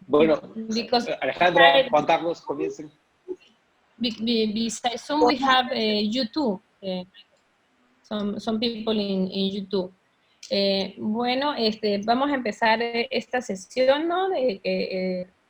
Bueno, Because Alejandra, Juan Carlos, comiencen. Besides Zoom, we have YouTube. Some people in YouTube. Bueno, vamos a empezar esta sesión, ¿no?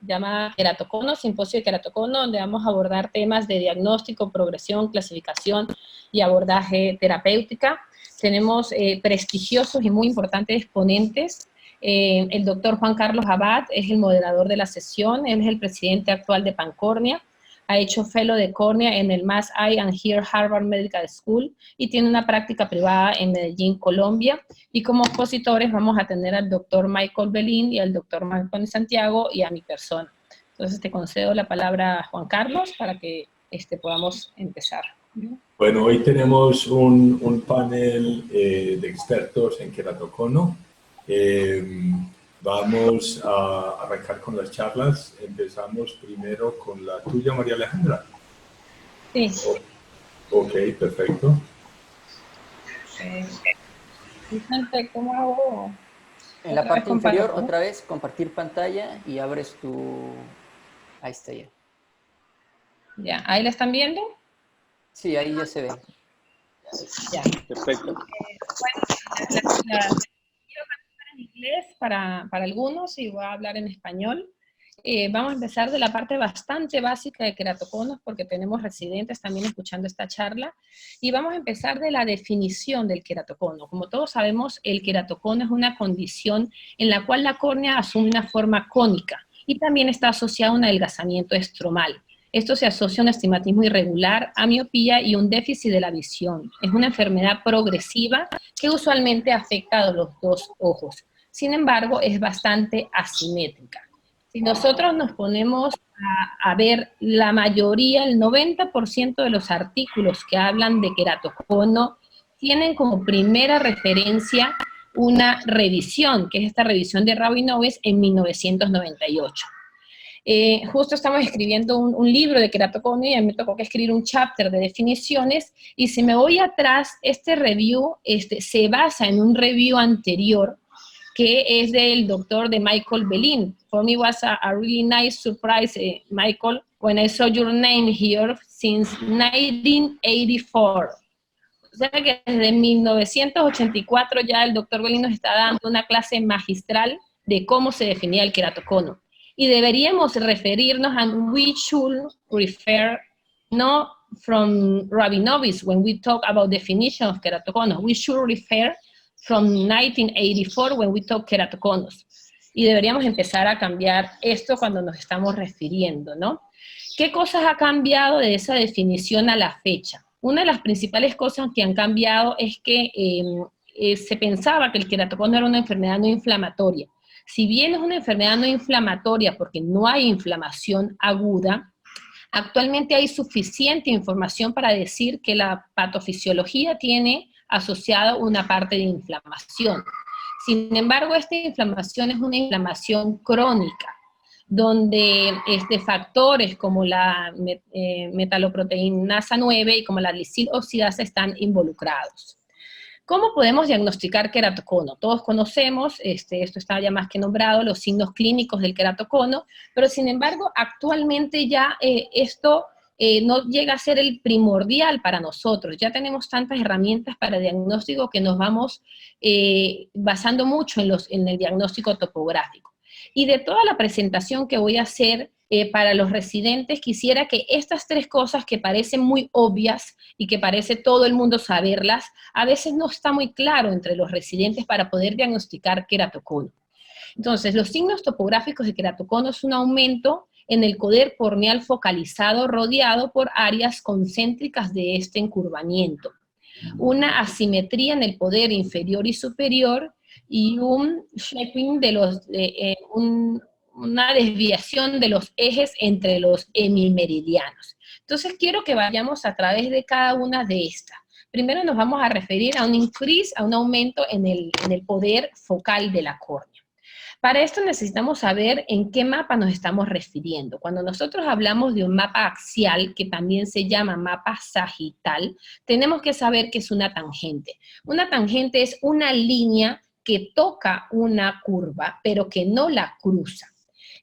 Llamada Queratocono, Simposio de Queratocono, donde vamos a abordar temas de diagnóstico, progresión, clasificación y abordaje terapéutica. Tenemos prestigiosos y muy importantes ponentes. El doctor Juan Carlos Abad es el moderador de la sesión, él es el presidente actual de Pancornia, ha hecho fellow de córnea en el Mass Eye and Ear Harvard Medical School y tiene una práctica privada en Medellín, Colombia. Y como expositores vamos a tener al doctor Michael Belín y al doctor Marconi Santiago y a mi persona. Entonces te concedo la palabra a Juan Carlos para que podamos empezar. Bueno, hoy tenemos un panel de expertos en queratocono. Vamos a arrancar con las charlas. Empezamos primero con la tuya, María Alejandra. Sí. Ok, perfecto. Vicente, ¿cómo hago? En la parte inferior, otra vez, compartir pantalla y abres tu... Ahí está ya. Ya, ¿ahí la están viendo? Sí, ahí ya se ve. Ya. Perfecto. Bueno, en inglés para algunos y voy a hablar en español. Vamos a empezar de la parte bastante básica de queratoconos porque tenemos residentes también escuchando esta charla y vamos a empezar de la definición del queratocono. Como todos sabemos, el queratocono es una condición en la cual la córnea asume una forma cónica y también está asociado a un adelgazamiento estromal. Esto se asocia a un astigmatismo irregular, a miopía y un déficit de la visión. Es una enfermedad progresiva que usualmente afecta a los dos ojos. Sin embargo, es bastante asimétrica. Si nosotros nos ponemos a ver la mayoría, el 90% de los artículos que hablan de queratocono tienen como primera referencia una revisión, que es esta revisión de Rabinowitz en 1998. Justo estamos escribiendo un libro de queratocono y a mí me tocó que escribir un chapter de definiciones y si me voy atrás, este review se basa en un review anterior que es del doctor de Michael Belín. For me was a really nice surprise, Michael, when I saw your name here since 1984. O sea que desde 1984 ya el doctor Belín nos está dando una clase magistral de cómo se definía el queratocono. Y deberíamos referirnos a we should refer, no from Rabinowitz when we talk about definition of keratoconus, we should refer from 1984 when we talk keratoconus. Y deberíamos empezar a cambiar esto cuando nos estamos refiriendo, ¿no? ¿Qué cosas ha cambiado de esa definición a la fecha? Una de las principales cosas que han cambiado es que se pensaba que el queratocono era una enfermedad no inflamatoria. Si bien es una enfermedad no inflamatoria porque no hay inflamación aguda, actualmente hay suficiente información para decir que la patofisiología tiene asociada una parte de inflamación. Sin embargo, esta inflamación es una inflamación crónica, donde factores como la metaloproteinasa 9 y como la glicidil oxidasa están involucrados. ¿Cómo podemos diagnosticar queratocono? Todos conocemos, esto está ya más que nombrado, los signos clínicos del queratocono, pero sin embargo, actualmente ya esto no llega a ser el primordial para nosotros. Ya tenemos tantas herramientas para diagnóstico que nos vamos basando mucho en el diagnóstico topográfico. Y de toda la presentación que voy a hacer para los residentes, quisiera que estas tres cosas que parecen muy obvias y que parece todo el mundo saberlas, a veces no está muy claro entre los residentes para poder diagnosticar queratocono. Entonces, los signos topográficos de queratocono es un aumento en el poder corneal focalizado rodeado por áreas concéntricas de este encurvamiento, una asimetría en el poder inferior y superior y un shaping de una desviación de los ejes entre los hemimeridianos. Entonces quiero que vayamos a través de cada una de estas. Primero nos vamos a referir a un increase, a un aumento en el poder focal de la córnea. Para esto necesitamos saber en qué mapa nos estamos refiriendo. Cuando nosotros hablamos de un mapa axial, que también se llama mapa sagital, tenemos que saber que es una tangente. Una tangente es una línea que toca una curva, pero que no la cruza.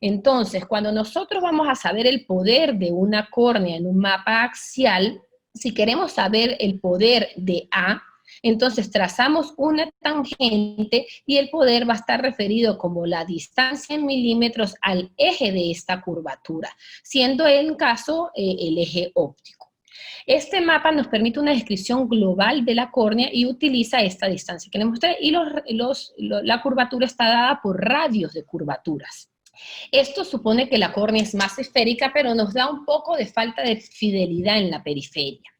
Entonces, cuando nosotros vamos a saber el poder de una córnea en un mapa axial, si queremos saber el poder de A, entonces trazamos una tangente y el poder va a estar referido como la distancia en milímetros al eje de esta curvatura, siendo en caso el eje óptico. Este mapa nos permite una descripción global de la córnea y utiliza esta distancia que les mostré, y la curvatura está dada por radios de curvaturas. Esto supone que la córnea es más esférica, pero nos da un poco de falta de fidelidad en la periferia.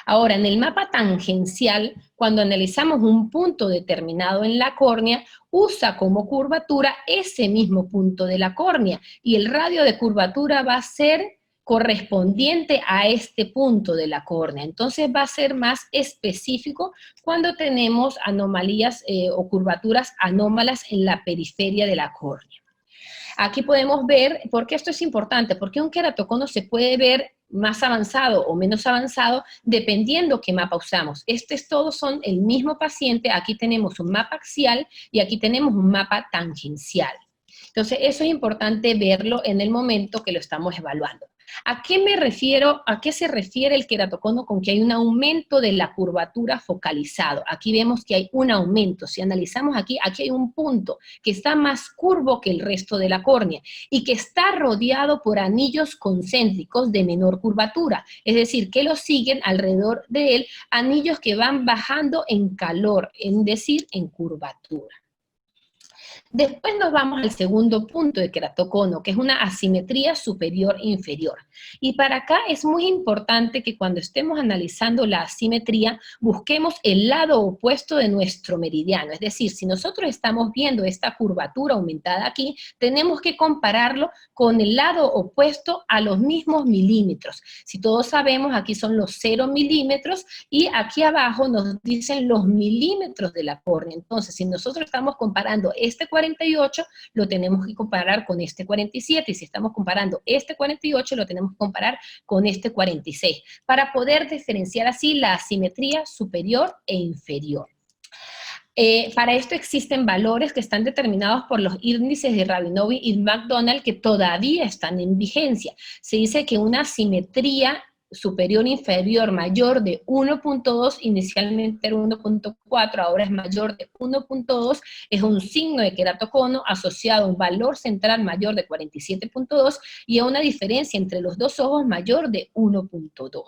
Ahora, en el mapa tangencial, cuando analizamos un punto determinado en la córnea, usa como curvatura ese mismo punto de la córnea, y el radio de curvatura va a ser correspondiente a este punto de la córnea. Entonces va a ser más específico cuando tenemos anomalías o curvaturas anómalas en la periferia de la córnea. Aquí podemos ver, ¿por qué esto es importante? Porque un queratocono se puede ver más avanzado o menos avanzado dependiendo qué mapa usamos. Todos son el mismo paciente. Aquí tenemos un mapa axial y aquí tenemos un mapa tangencial. Entonces, eso es importante verlo en el momento que lo estamos evaluando. ¿A qué me refiero? ¿A qué se refiere el queratocono con que hay un aumento de la curvatura focalizado? Aquí vemos que hay un aumento. Si analizamos aquí hay un punto que está más curvo que el resto de la córnea y que está rodeado por anillos concéntricos de menor curvatura. Es decir, que lo siguen alrededor de él anillos que van bajando en calor, es decir, en curvatura. Después nos vamos al segundo punto de queratocono, que es una asimetría superior-inferior. Y para acá es muy importante que cuando estemos analizando la asimetría, busquemos el lado opuesto de nuestro meridiano. Es decir, si nosotros estamos viendo esta curvatura aumentada aquí, tenemos que compararlo con el lado opuesto a los mismos milímetros. Si todos sabemos, aquí son los 0 milímetros y aquí abajo nos dicen los milímetros de la córnea. Entonces, si nosotros estamos comparando este 48, lo tenemos que comparar con este 47, y si estamos comparando este 48, lo tenemos que comparar con este 46, para poder diferenciar así la asimetría superior e inferior. Para esto existen valores que están determinados por los índices de Rabinowi y McDonald que todavía están en vigencia. Se dice que una asimetría superior-inferior mayor de 1.2, inicialmente era 1.4, ahora es mayor de 1.2, es un signo de queratocono asociado a un valor central mayor de 47.2 y a una diferencia entre los dos ojos mayor de 1.2.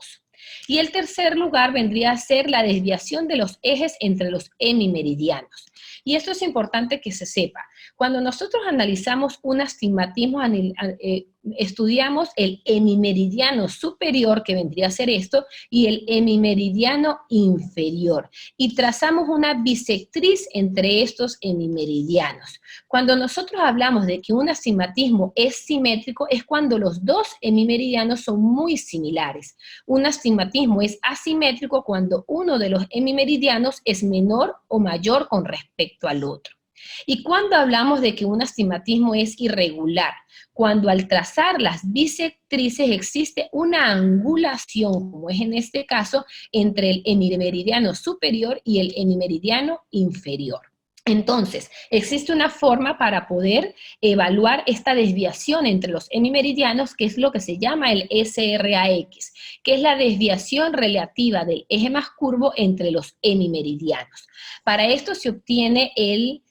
Y el tercer lugar vendría a ser la desviación de los ejes entre los hemimeridianos. Y esto es importante que se sepa. Cuando nosotros analizamos un astigmatismo, estudiamos el hemimeridiano superior, que vendría a ser esto, y el hemimeridiano inferior. Y trazamos una bisectriz entre estos hemimeridianos. Cuando nosotros hablamos de que un astigmatismo es simétrico, es cuando los dos hemimeridianos son muy similares. Un astigmatismo es asimétrico cuando uno de los hemimeridianos es menor o mayor con respecto al otro. Y cuando hablamos de que un astigmatismo es irregular, cuando al trazar las bisectrices existe una angulación, como es en este caso, entre el hemimeridiano superior y el hemimeridiano inferior. Entonces, existe una forma para poder evaluar esta desviación entre los hemimeridianos, que es lo que se llama el SRAX, que es la desviación relativa del eje más curvo entre los hemimeridianos. Para esto se obtiene el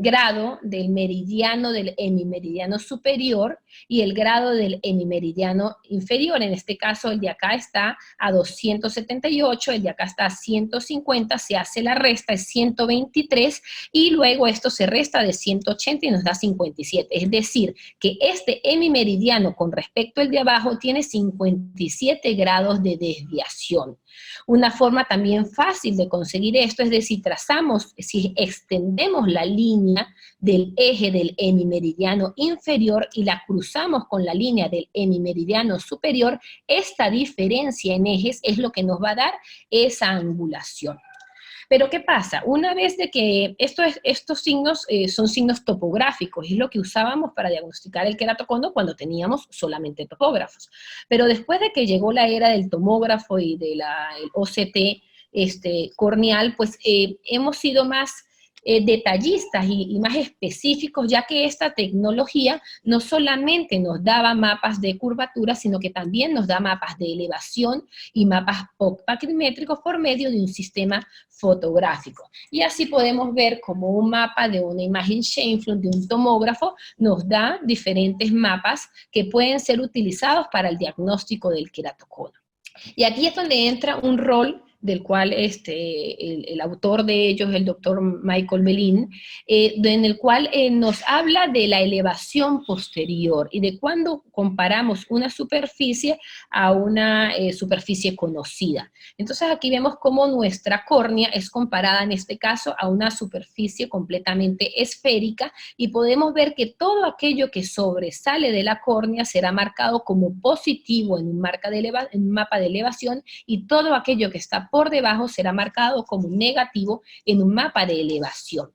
grado del meridiano del hemimeridiano superior y el grado del hemimeridiano inferior. En este caso, el de acá está a 278, el de acá está a 150, se hace la resta, es 123, y luego esto se resta de 180 y nos da 57. Es decir, que este hemimeridiano con respecto al de abajo tiene 57 grados de desviación. Una forma también fácil de conseguir esto es decir, si extendemos la línea del eje del hemimeridiano inferior y la cruzamos con la línea del hemimeridiano superior, esta diferencia en ejes es lo que nos va a dar esa angulación. Pero ¿qué pasa? Una vez de que estos signos son signos topográficos, es lo que usábamos para diagnosticar el queratocono cuando teníamos solamente topógrafos. Pero después de que llegó la era del tomógrafo y del OCT corneal, pues hemos sido más detallistas y más específicos, ya que esta tecnología no solamente nos daba mapas de curvatura, sino que también nos da mapas de elevación y mapas bacrimétricos por medio de un sistema fotográfico. Y así podemos ver como un mapa de una imagen Scheimpflug de un tomógrafo nos da diferentes mapas que pueden ser utilizados para el diagnóstico del queratocono. Y aquí es donde entra un rol del cual el autor de ellos, el doctor Michael Belin, en el cual nos habla de la elevación posterior y de cuando comparamos una superficie a una superficie conocida. Entonces aquí vemos cómo nuestra córnea es comparada en este caso a una superficie completamente esférica y podemos ver que todo aquello que sobresale de la córnea será marcado como positivo en un mapa de elevación y todo aquello que está por debajo será marcado como negativo en un mapa de elevación.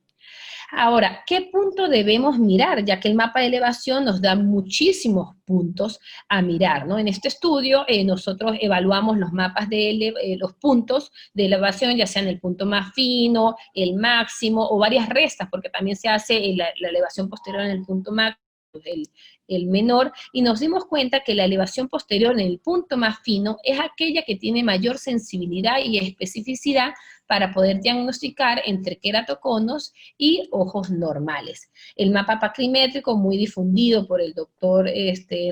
Ahora, ¿qué punto debemos mirar? Ya que el mapa de elevación nos da muchísimos puntos a mirar, ¿no? En este estudio nosotros evaluamos los mapas de los puntos de elevación, ya sean el punto más fino, el máximo o varias restas, porque también se hace la elevación posterior en el punto máximo, el menor, y nos dimos cuenta que la elevación posterior en el punto más fino es aquella que tiene mayor sensibilidad y especificidad para poder diagnosticar entre queratoconos y ojos normales. El mapa bacrimétrico, muy difundido por el doctor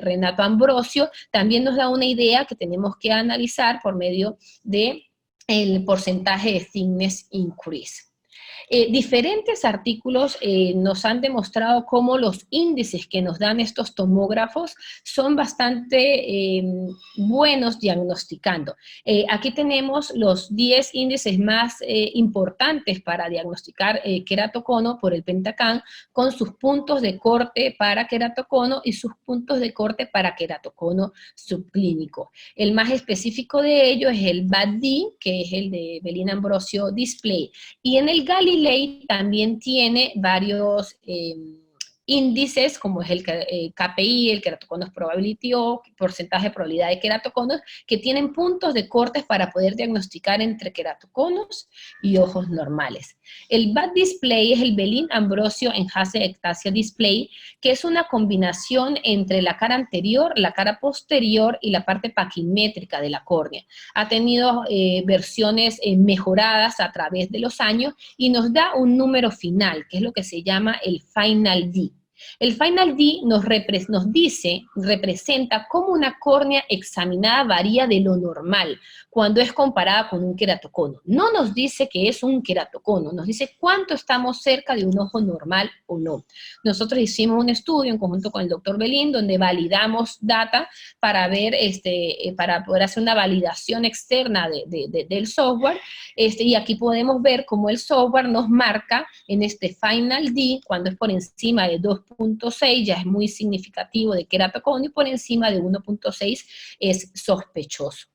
Renato Ambrosio, también nos da una idea que tenemos que analizar por medio del porcentaje de thickness increase. Diferentes artículos nos han demostrado cómo los índices que nos dan estos tomógrafos son bastante buenos diagnosticando. Aquí tenemos los 10 índices más importantes para diagnosticar queratocono por el Pentacam, con sus puntos de corte para queratocono y sus puntos de corte para queratocono subclínico. El más específico de ellos es el BAD-D, que es el de Belin Ambrosio Display, y en el Galilei también tiene varios índices, como es el KPI, el Keratoconus Probability o porcentaje de probabilidad de queratoconos, que tienen puntos de cortes para poder diagnosticar entre queratoconos y ojos normales. El BAD Display es el Belin Ambrosio Enhanced Ectasia Display, que es una combinación entre la cara anterior, la cara posterior y la parte paquimétrica de la córnea. Ha tenido versiones mejoradas a través de los años y nos da un número final, que es lo que se llama el Final D. El Final D representa cómo una córnea examinada varía de lo normal cuando es comparada con un queratocono. No nos dice que es un queratocono, nos dice cuánto estamos cerca de un ojo normal o no. Nosotros hicimos un estudio en conjunto con el doctor Belin, donde validamos data para ver, para poder hacer una validación externa del software, y aquí podemos ver cómo el software nos marca en este Final D, cuando es por encima de 2.6 ya es muy significativo de queratocono y por encima de 1.6 es sospechoso.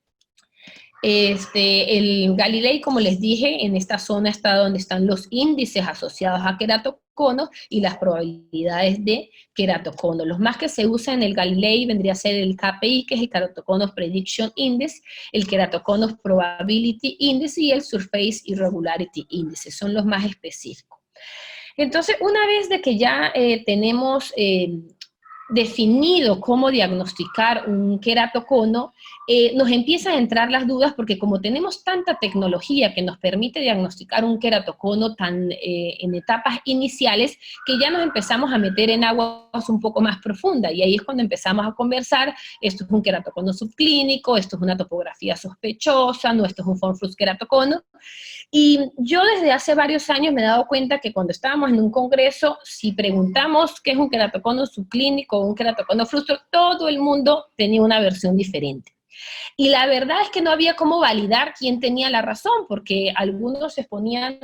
El Galilei, como les dije, en esta zona está donde están los índices asociados a queratoconos y las probabilidades de queratocono. Los más que se usan en el Galilei vendría a ser el KPI, que es el Keratoconus Prediction Index, el Keratoconus Probability Index y el Surface Irregularity Index, son los más específicos. Entonces, una vez de que ya tenemos definido cómo diagnosticar un queratocono, nos empiezan a entrar las dudas porque como tenemos tanta tecnología que nos permite diagnosticar un queratocono en etapas iniciales, que ya nos empezamos a meter en aguas un poco más profundas, y ahí es cuando empezamos a conversar, esto es un queratocono subclínico, esto es una topografía sospechosa, no, esto es un von Frust queratocono. Y yo desde hace varios años me he dado cuenta que cuando estábamos en un congreso, si preguntamos qué es un queratocono subclínico o un queratocono frustro, todo el mundo tenía una versión diferente. Y la verdad es que no había cómo validar quién tenía la razón, porque algunos exponían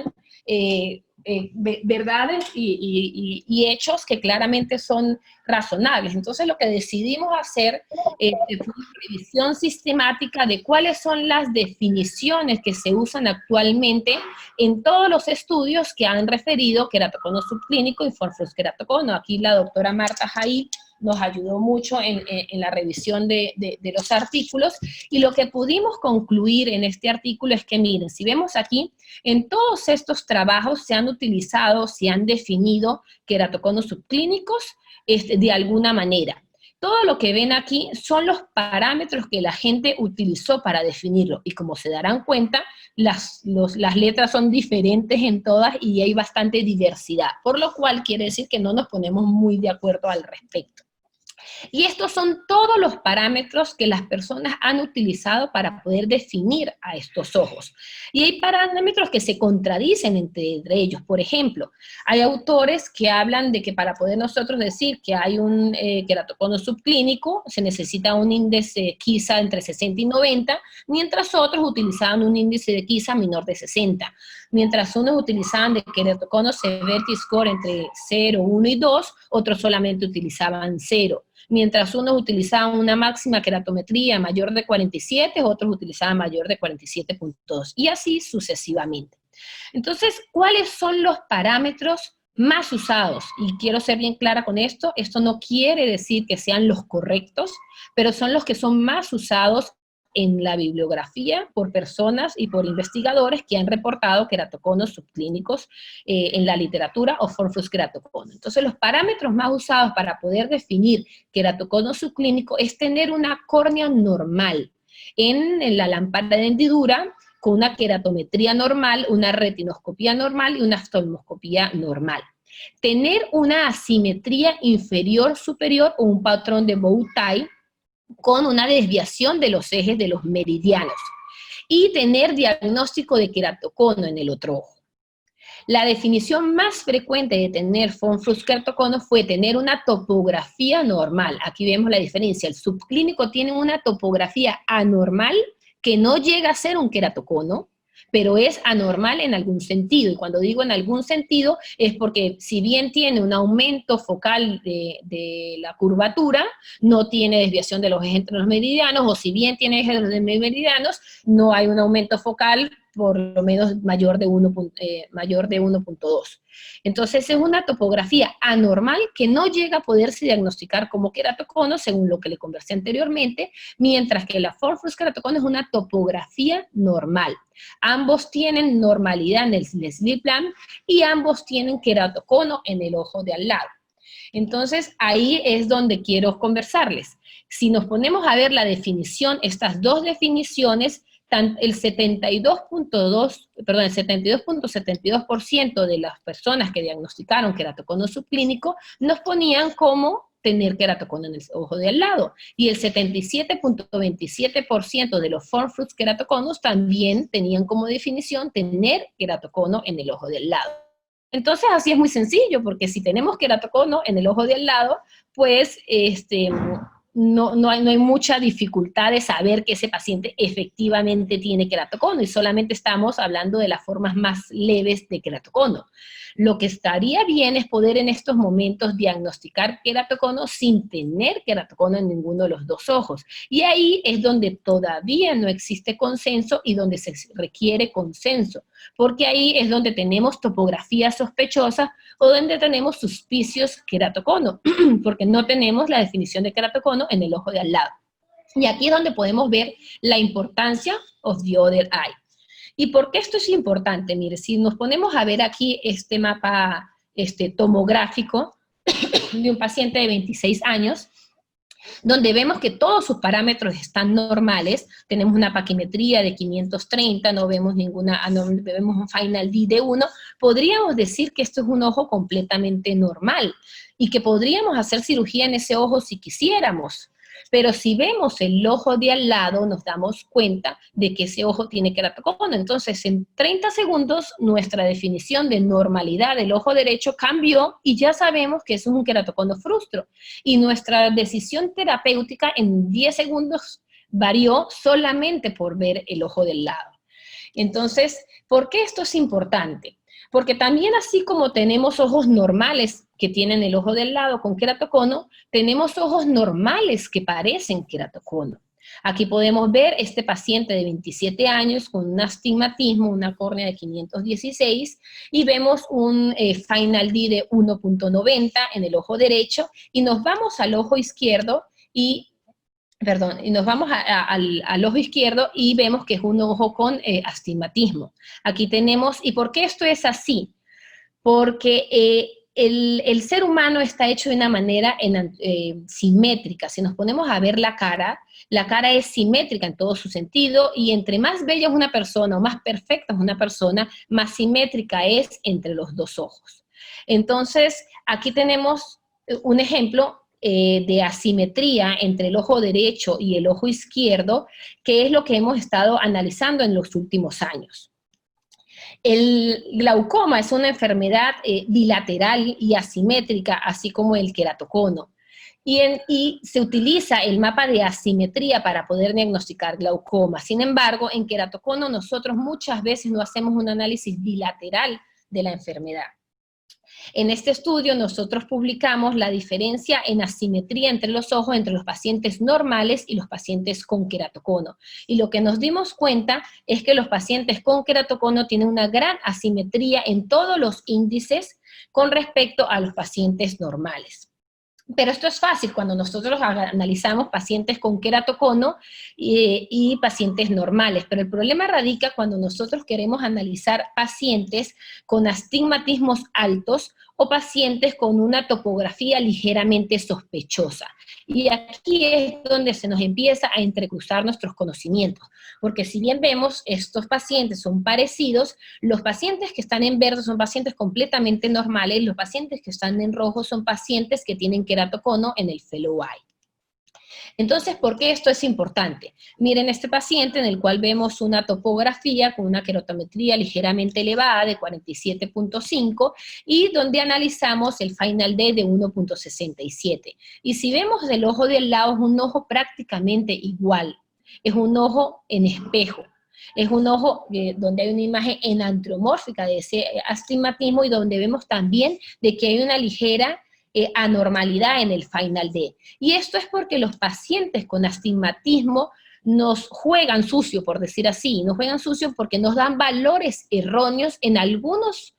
verdades y hechos que claramente son razonables. Entonces lo que decidimos hacer fue una revisión sistemática de cuáles son las definiciones que se usan actualmente en todos los estudios que han referido queratocono subclínico y von Frust queratocono. Aquí la doctora Marta Jaí nos ayudó mucho en la revisión de los artículos, y lo que pudimos concluir en este artículo es que, miren, si vemos aquí, en todos estos trabajos se han utilizado, se han definido queratoconos subclínicos de alguna manera. Todo lo que ven aquí son los parámetros que la gente utilizó para definirlo, y como se darán cuenta, las letras son diferentes en todas y hay bastante diversidad, por lo cual quiere decir que no nos ponemos muy de acuerdo al respecto. Y estos son todos los parámetros que las personas han utilizado para poder definir a estos ojos. Y hay parámetros que se contradicen entre ellos. Por ejemplo, hay autores que hablan de que para poder nosotros decir que hay un queratocono subclínico, se necesita un índice Kisa entre 60 y 90, mientras otros utilizaban un índice de Kisa menor de 60. Mientras unos utilizaban de queratocono severity score entre 0, 1 y 2, otros solamente utilizaban 0. Mientras unos utilizaban una máxima queratometría mayor de 47, otros utilizaban mayor de 47.2, y así sucesivamente. Entonces, ¿cuáles son los parámetros más usados? Y quiero ser bien clara con esto no quiere decir que sean los correctos, pero son los que son más usados en la bibliografía por personas y por investigadores que han reportado queratoconos subclínicos en la literatura o Form-Flux queratocono. Entonces, los parámetros más usados para poder definir queratocono subclínico es tener una córnea normal en la lámpara de hendidura, con una queratometría normal, una retinoscopía normal y una oftalmoscopía normal. Tener una asimetría inferior-superior o un patrón de bow tie, con una desviación de los ejes de los meridianos, y tener diagnóstico de queratocono en el otro ojo. La definición más frecuente de tener Form-Flux queratocono fue tener una topografía normal. Aquí vemos la diferencia. El subclínico tiene una topografía anormal que no llega a ser un queratocono, pero es anormal en algún sentido, y cuando digo en algún sentido es porque si bien tiene un aumento focal de la curvatura, no tiene desviación de los ejes entre los meridianos, o si bien tiene ejes de los meridianos, no hay un aumento focal por lo menos mayor de 1.2. Entonces es una topografía anormal que no llega a poderse diagnosticar como queratocono, según lo que le conversé anteriormente, mientras que la Form-Flux queratocono es una topografía normal. Ambos tienen normalidad en el slit lamp y ambos tienen queratocono en el ojo de al lado. Entonces ahí es donde quiero conversarles. Si nos ponemos a ver la definición, estas dos definiciones, el 72.72% de las personas que diagnosticaron queratocono subclínico nos ponían como tener queratocono en el ojo de al lado, y el 77.27% de los Form-Flux queratoconos también tenían como definición tener queratocono en el ojo del lado. Entonces así es muy sencillo, porque si tenemos queratocono en el ojo de al lado, pues no hay mucha dificultad de saber que ese paciente efectivamente tiene queratocono, y solamente estamos hablando de las formas más leves de queratocono. Lo que estaría bien es poder en estos momentos diagnosticar queratocono sin tener queratocono en ninguno de los dos ojos. Y ahí es donde todavía no existe consenso y donde se requiere consenso, porque ahí es donde tenemos topografías sospechosas o donde tenemos suspicios queratocono, porque no tenemos la definición de queratocono en el ojo de al lado. Y aquí es donde podemos ver la importancia of the other eye. ¿Y por qué esto es importante? Mire, si nos ponemos a ver aquí este mapa tomográfico de un paciente de 26 años, donde vemos que todos sus parámetros están normales, tenemos una paquimetría de 530, no vemos vemos un final D de 1, podríamos decir que esto es un ojo completamente normal, y que podríamos hacer cirugía en ese ojo si quisiéramos. Pero si vemos el ojo de al lado, nos damos cuenta de que ese ojo tiene queratocono. Entonces, en 30 segundos, nuestra definición de normalidad del ojo derecho cambió, y ya sabemos que eso es un queratocono frustro. Y nuestra decisión terapéutica en 10 segundos varió solamente por ver el ojo del lado. Entonces, ¿por qué esto es importante? Porque también, así como tenemos ojos normales que tienen el ojo del lado con queratocono, tenemos ojos normales que parecen queratocono. Aquí podemos ver este paciente de 27 años con un astigmatismo, una córnea de 516, y vemos un final D de 1.90 en el ojo derecho, y nos vamos al ojo izquierdo y nos vamos al ojo izquierdo y vemos que es un ojo con astigmatismo. Aquí tenemos, ¿y por qué esto es así? Porque el ser humano está hecho de una manera simétrica. Si nos ponemos a ver la cara es simétrica en todo su sentido, y entre más bella es una persona o más perfecta es una persona, más simétrica es entre los dos ojos. Entonces, aquí tenemos un ejemplo de asimetría entre el ojo derecho y el ojo izquierdo, que es lo que hemos estado analizando en los últimos años. El glaucoma es una enfermedad bilateral y asimétrica, así como el queratocono. Y se utiliza el mapa de asimetría para poder diagnosticar glaucoma. Sin embargo, en queratocono nosotros muchas veces no hacemos un análisis bilateral de la enfermedad. En este estudio nosotros publicamos la diferencia en asimetría entre los ojos entre los pacientes normales y los pacientes con queratocono. Y lo que nos dimos cuenta es que los pacientes con queratocono tienen una gran asimetría en todos los índices con respecto a los pacientes normales. Pero esto es fácil cuando nosotros analizamos pacientes con queratocono y pacientes normales, pero el problema radica cuando nosotros queremos analizar pacientes con astigmatismos altos o pacientes con una topografía ligeramente sospechosa. Y aquí es donde se nos empieza a entrecruzar nuestros conocimientos, porque si bien vemos estos pacientes son parecidos, los pacientes que están en verde son pacientes completamente normales, los pacientes que están en rojo son pacientes que tienen queratocono en el fellow eye. Entonces, ¿por qué esto es importante? Miren este paciente en el cual vemos una topografía con una queratometría ligeramente elevada de 47.5 y donde analizamos el final D de 1.67. Y si vemos del ojo del lado, es un ojo prácticamente igual. Es un ojo en espejo. Es un ojo donde hay una imagen enantiomórfica de ese astigmatismo y donde vemos también de que hay una ligera anormalidad en el final D. Y esto es porque los pacientes con astigmatismo nos juegan sucio, por decir así, nos juegan sucio porque nos dan valores erróneos en algunos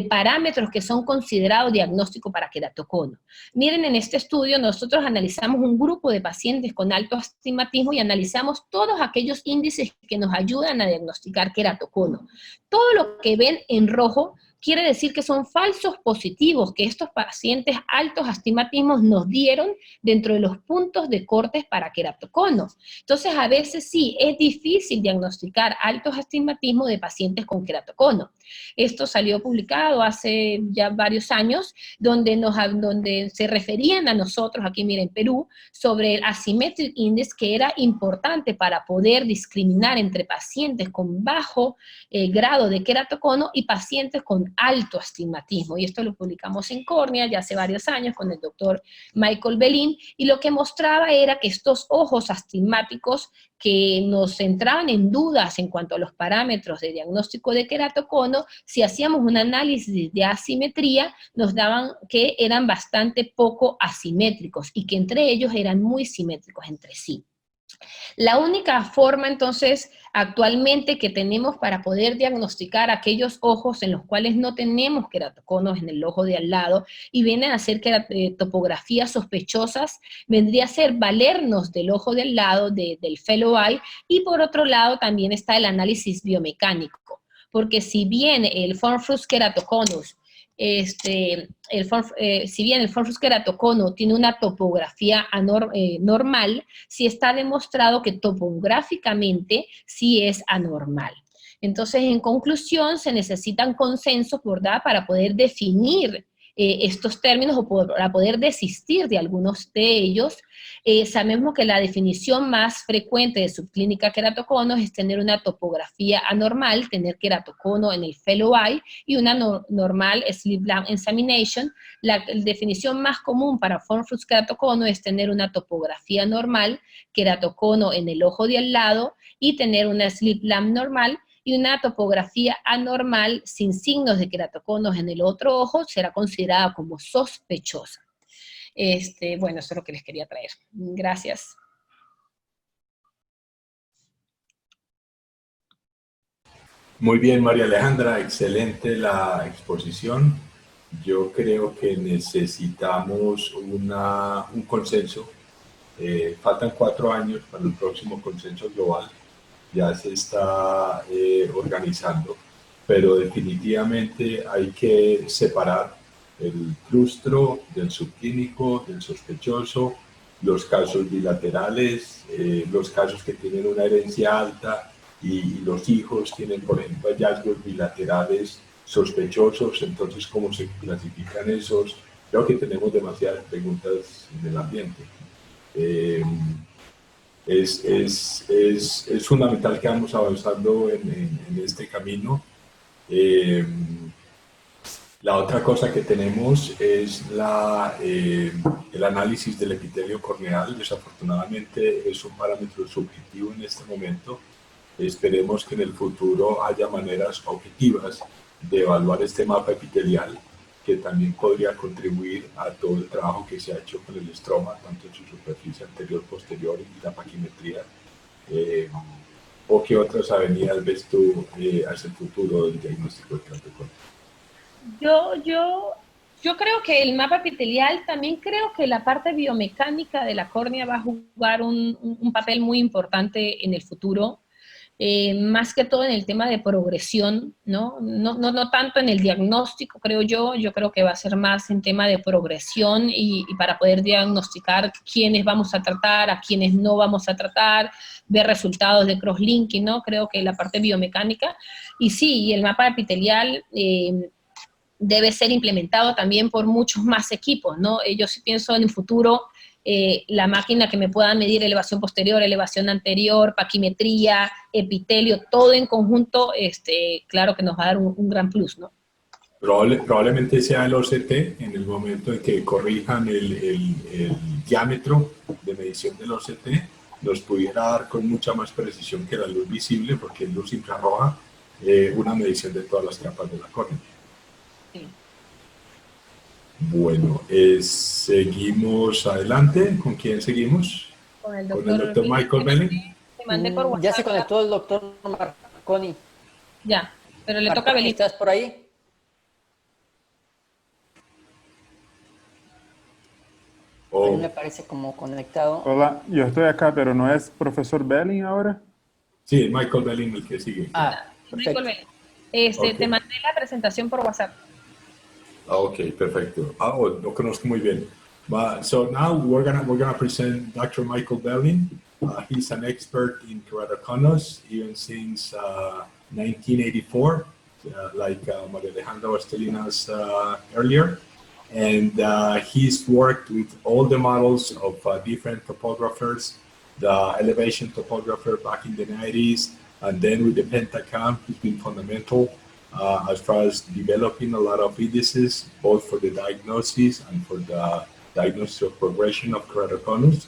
parámetros que son considerados diagnóstico para queratocono. Miren, en este estudio nosotros analizamos un grupo de pacientes con alto astigmatismo y analizamos todos aquellos índices que nos ayudan a diagnosticar queratocono. Todo lo que ven en rojo quiere decir que son falsos positivos que estos pacientes altos astigmatismos nos dieron dentro de los puntos de cortes para queratocono. Entonces, a veces sí, es difícil diagnosticar altos astigmatismos de pacientes con queratocono. Esto salió publicado hace ya varios años, donde se referían a nosotros, aquí miren, Perú, sobre el Asymmetric Index, que era importante para poder discriminar entre pacientes con bajo grado de queratocono y pacientes con alto astigmatismo, y esto lo publicamos en Córnea ya hace varios años con el doctor Michael Belin, y lo que mostraba era que estos ojos astigmáticos que nos entraban en dudas en cuanto a los parámetros de diagnóstico de queratocono, si hacíamos un análisis de asimetría, nos daban que eran bastante poco asimétricos, y que entre ellos eran muy simétricos entre sí. La única forma, entonces, actualmente que tenemos para poder diagnosticar aquellos ojos en los cuales no tenemos queratoconos en el ojo de al lado y vienen a ser topografías sospechosas, vendría a ser valernos del ojo de al lado, del fellow eye, y por otro lado también está el análisis biomecánico, porque si bien el Fornfrus keratoconus si bien el Fornfrus keratocono tiene una topografía normal, sí está demostrado que topográficamente sí es anormal. Entonces, en conclusión, se necesitan consensos, ¿verdad?, para poder definir estos términos o para poder desistir de algunos de ellos. Sabemos que la definición más frecuente de subclínica queratocono es tener una topografía anormal, tener queratocono en el fellow eye, y una normal slit lamp examination. La definición más común para Fornfrus keratocono es tener una topografía normal, queratocono en el ojo de al lado, y tener una slit lamp normal, y una topografía anormal sin signos de queratoconos en el otro ojo será considerada como sospechosa. Bueno, eso es lo que les quería traer. Gracias. Muy bien, María Alejandra, excelente la exposición. Yo creo que necesitamos un consenso. Faltan 4 años para el próximo consenso global. Ya se está organizando, pero definitivamente hay que separar el clustro del subclínico, del sospechoso, los casos bilaterales, los casos que tienen una herencia alta y los hijos tienen, por ejemplo, hallazgos bilaterales sospechosos. Entonces, ¿cómo se clasifican esos? Creo que tenemos demasiadas preguntas en el ambiente. Es fundamental que vamos avanzando en este camino. La otra cosa que tenemos es el análisis del epitelio corneal. Desafortunadamente es un parámetro subjetivo en este momento. Esperemos que en el futuro haya maneras objetivas de evaluar este mapa epitelial, que también podría contribuir a todo el trabajo que se ha hecho con el estroma, tanto en su superficie anterior, posterior y la paquimetría. ¿O qué otras avenidas ves tú hacia el futuro del diagnóstico de keratoconus? Yo creo que el mapa epitelial, también creo que la parte biomecánica de la córnea va a jugar un papel muy importante en el futuro. Más que todo en el tema de progresión, ¿no? No tanto en el diagnóstico, creo yo creo que va a ser más en tema de progresión y para poder diagnosticar quiénes vamos a tratar, a quiénes no vamos a tratar, ver resultados de crosslinking, ¿no? Creo que la parte biomecánica, y sí, y el mapa epitelial debe ser implementado también por muchos más equipos, ¿no? Yo sí pienso en el futuro, la máquina que me pueda medir elevación posterior, elevación anterior, paquimetría, epitelio, todo en conjunto, claro que nos va a dar un gran plus, ¿no? Probablemente sea el OCT en el momento en que corrijan el diámetro de medición del OCT, nos pudiera dar con mucha más precisión que la luz visible, porque en luz infrarroja una medición de todas las capas de la córnea. Sí. Bueno, seguimos adelante. ¿Con quién seguimos? Con el ¿Con el doctor Michael Belling? Te mandé por WhatsApp. Ya se conectó el doctor Marconi. Ya, pero le toca a Belén. ¿Estás por ahí? A mí me parece como conectado. Hola, yo estoy acá, pero ¿no es profesor Belling ahora? Sí, Michael Belling el que sigue. Perfecto. Belén. Okay. Te mandé la presentación por WhatsApp. Ok, perfecto. Lo conozco muy bien. So now we're gonna present Dr. Michael Belling. He's an expert in keratoconus, even since 1984, like Maria Alejandra was telling us earlier. And he's worked with all the models of different topographers, the elevation topographer back in the 90s, and then with the Pentacam, he's been fundamental as far as developing a lot of indices, both for the diagnosis and for the diagnosis of progression of keratoconus.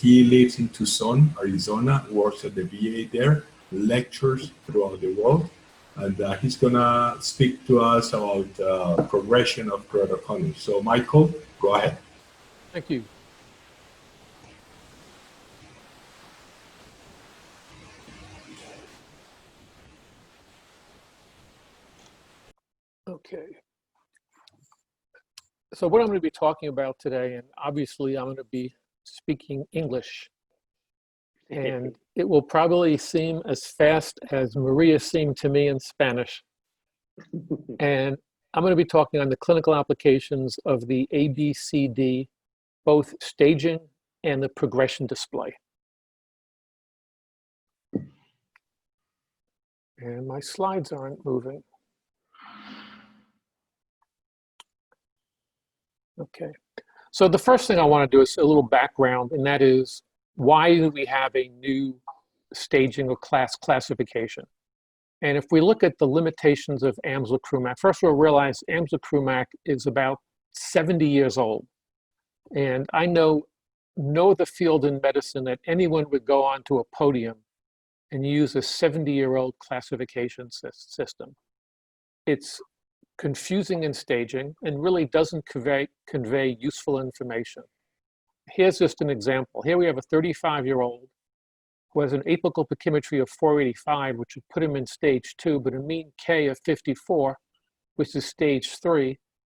He lives in Tucson, Arizona, works at the VA there, lectures throughout the world, and he's gonna speak to us about progression of keratoconus. So Michael, go ahead. Thank you. Okay. So what I'm going to be talking about today, and obviously I'm going to be speaking English, and it will probably seem as fast as Maria seemed to me in Spanish. And I'm going to be talking on the clinical applications of the ABCD, both staging and the progression display. And my slides aren't moving. Okay, so the first thing I want to do is a little background, and that is, why do we have a new staging or classification? And if we look at the limitations of Amsler-Krumak, first we'll realize Amsler-Krumak is about 70 years old. And I know no other field in medicine that anyone would go onto a podium and use a 70-year-old classification system. It's confusing in staging and really doesn't convey useful information. Here's just an example. Here we have a 35-year-old who has an apical pachymetry of 485, which would put him in stage 2, but a mean K of 54, which is stage 3,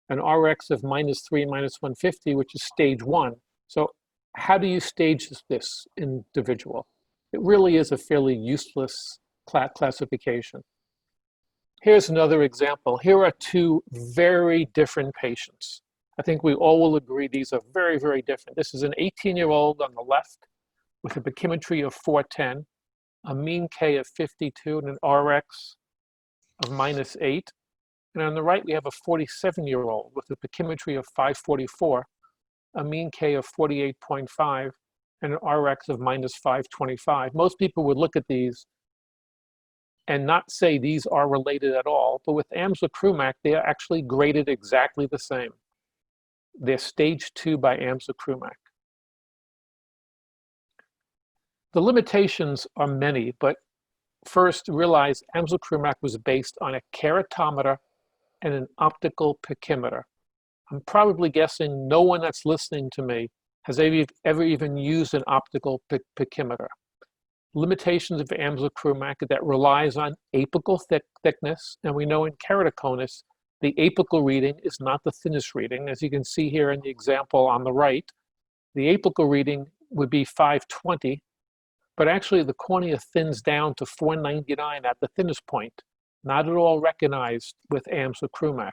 an RX of -3, -150, which is stage 1. So how do you stage this individual? It really is a fairly useless classification. Here's another example. Here are two very different patients. I think we all will agree these are very, very different. This is an 18-year-old on the left with a pachymetry of 410, a mean K of 52, and an RX of -8. And on the right, we have a 47-year-old with a pachymetry of 544, a mean K of 48.5, and an RX of -525. Most people would look at these and not say these are related at all, but with amsocrumac, they are actually graded exactly the same. They're stage 2 by amsocrumac. The limitations are many, but first realize amsocrumac was based on a keratometer and an optical pachymeter. I'm probably guessing no one that's listening to me has ever even used an optical pachymeter. Limitations of amsocrumac that relies on apical thickness, and we know in keratoconus, the apical reading is not the thinnest reading. As you can see here in the example on the right, the apical reading would be 520, but actually the cornea thins down to 499 at the thinnest point, not at all recognized with amsocrumac.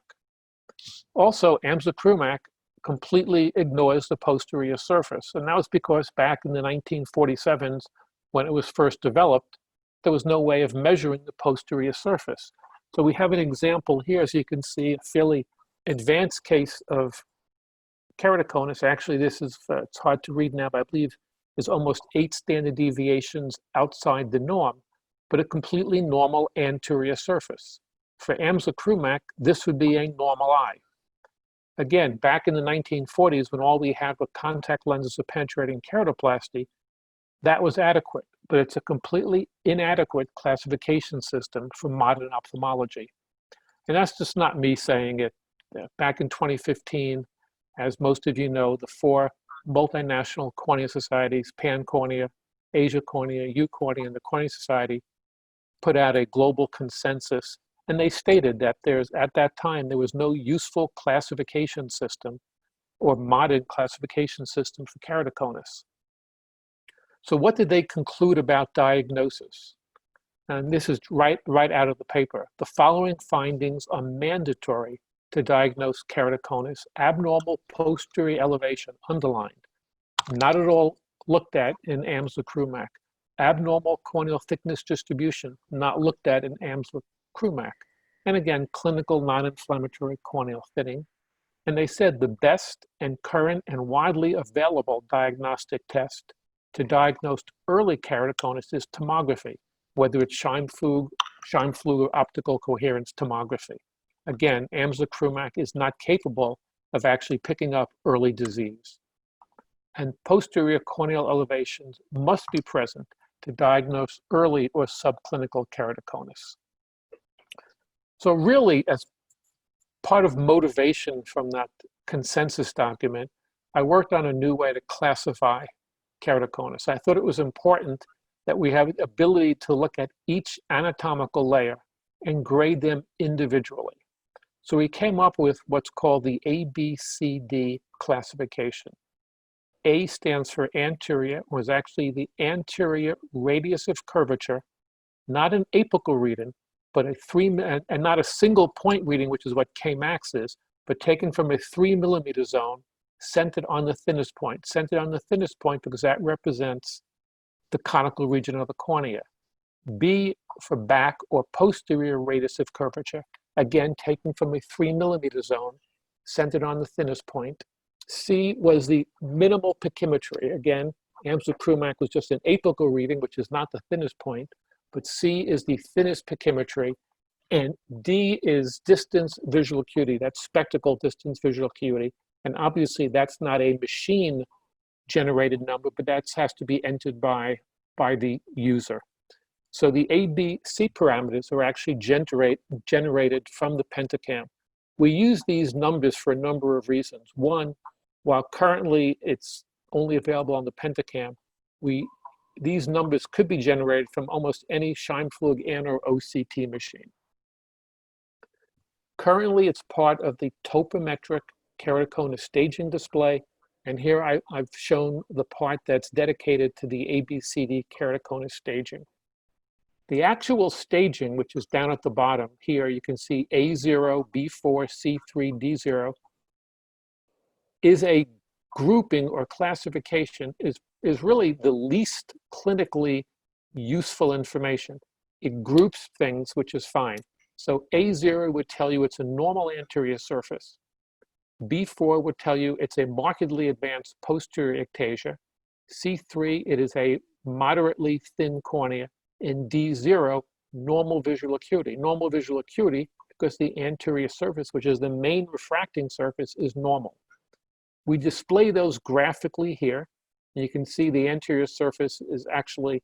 Also, amsocrumac completely ignores the posterior surface, and that was because back in the 1947s, when it was first developed, there was no way of measuring the posterior surface. So we have an example here, as you can see, a fairly advanced case of keratoconus. Actually, this is, it's hard to read now, but I believe there's almost 8 standard deviations outside the norm, but a completely normal anterior surface. For amsocrumac, this would be a normal eye. Again, back in the 1940s, when all we had were contact lenses for penetrating keratoplasty, that was adequate, but it's a completely inadequate classification system for modern ophthalmology. And that's just not me saying it. Back in 2015, as most of you know, the 4 multinational cornea societies, Pan-Cornea, Asia Cornea, U-Cornea, and the Cornea Society, put out a global consensus, and they stated that at that time, there was no useful classification system or modern classification system for keratoconus. So what did they conclude about diagnosis? And this is right out of the paper. The following findings are mandatory to diagnose keratoconus: abnormal posterior elevation, underlined, not at all looked at in amsocrumac; abnormal corneal thickness distribution, not looked at in amsocrumac; and again, clinical non-inflammatory corneal thinning. And they said the best and current and widely available diagnostic test to diagnose early keratoconus is tomography, whether it's Scheimpflug or optical coherence tomography. Again, amsocrumac is not capable of actually picking up early disease. And posterior corneal elevations must be present to diagnose early or subclinical keratoconus. So really, as part of motivation from that consensus document, I worked on a new way to classify keratoconus. I thought it was important that we have the ability to look at each anatomical layer and grade them individually. So we came up with what's called the ABCD classification. A stands for anterior, was actually the anterior radius of curvature, not an apical reading, but and not a single point reading, which is what Kmax is, but taken from a 3 millimeter zone, centered on the thinnest point. Centered on the thinnest point because that represents the conical region of the cornea. B for back or posterior radius of curvature, again taken from a 3 millimeter zone, centered on the thinnest point. C was the minimal pachymetry. Again, amsocrumac was just an apical reading, which is not the thinnest point, but C is the thinnest pachymetry. And D is distance visual acuity, that's spectacle distance visual acuity. And obviously that's not a machine generated number, but that has to be entered by the user. So the A, B, C parameters are actually generated from the Pentacam. We use these numbers for a number of reasons. One, while currently it's only available on the Pentacam, we these numbers could be generated from almost any Scheimpflug and or OCT machine. Currently, it's part of the topometric keratoconus staging display, and here I've shown the part that's dedicated to the ABCD keratoconus staging. The actual staging, which is down at the bottom here, you can see A0, B4, C3, D0, is a grouping or classification, is really the least clinically useful information. It groups things, which is fine. So A0 would tell you it's a normal anterior surface. B4 would tell you it's a markedly advanced posterior ectasia. C3, it is a moderately thin cornea. In D0, normal visual acuity. Normal visual acuity because the anterior surface, which is the main refracting surface, is normal. We display those graphically here. You can see the anterior surface is actually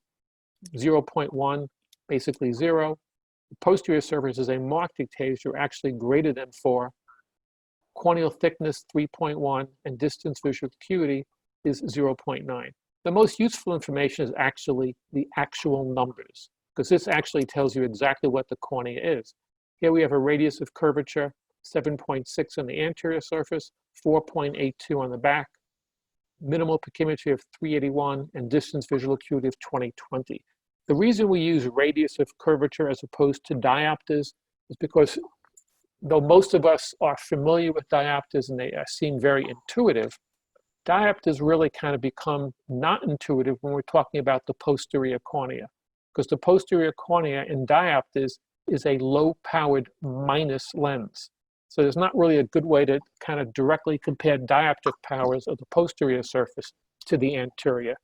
0.1, basically 0. The posterior surface is a marked ectasia, actually greater than 4. Corneal thickness 3.1, and distance visual acuity is 0.9. The most useful information is actually the actual numbers, because this actually tells you exactly what the cornea is. Here we have a radius of curvature, 7.6 on the anterior surface, 4.82 on the back, minimal pachymetry of 381, and distance visual acuity of 20/20. The reason we use radius of curvature as opposed to diopters is because though most of us are familiar with diopters and they seem very intuitive, diopters really kind of become not intuitive when we're talking about the posterior cornea, because the posterior cornea in diopters is a low-powered minus lens. So there's not really a good way to kind of directly compare dioptric powers of the posterior surface to the anterior.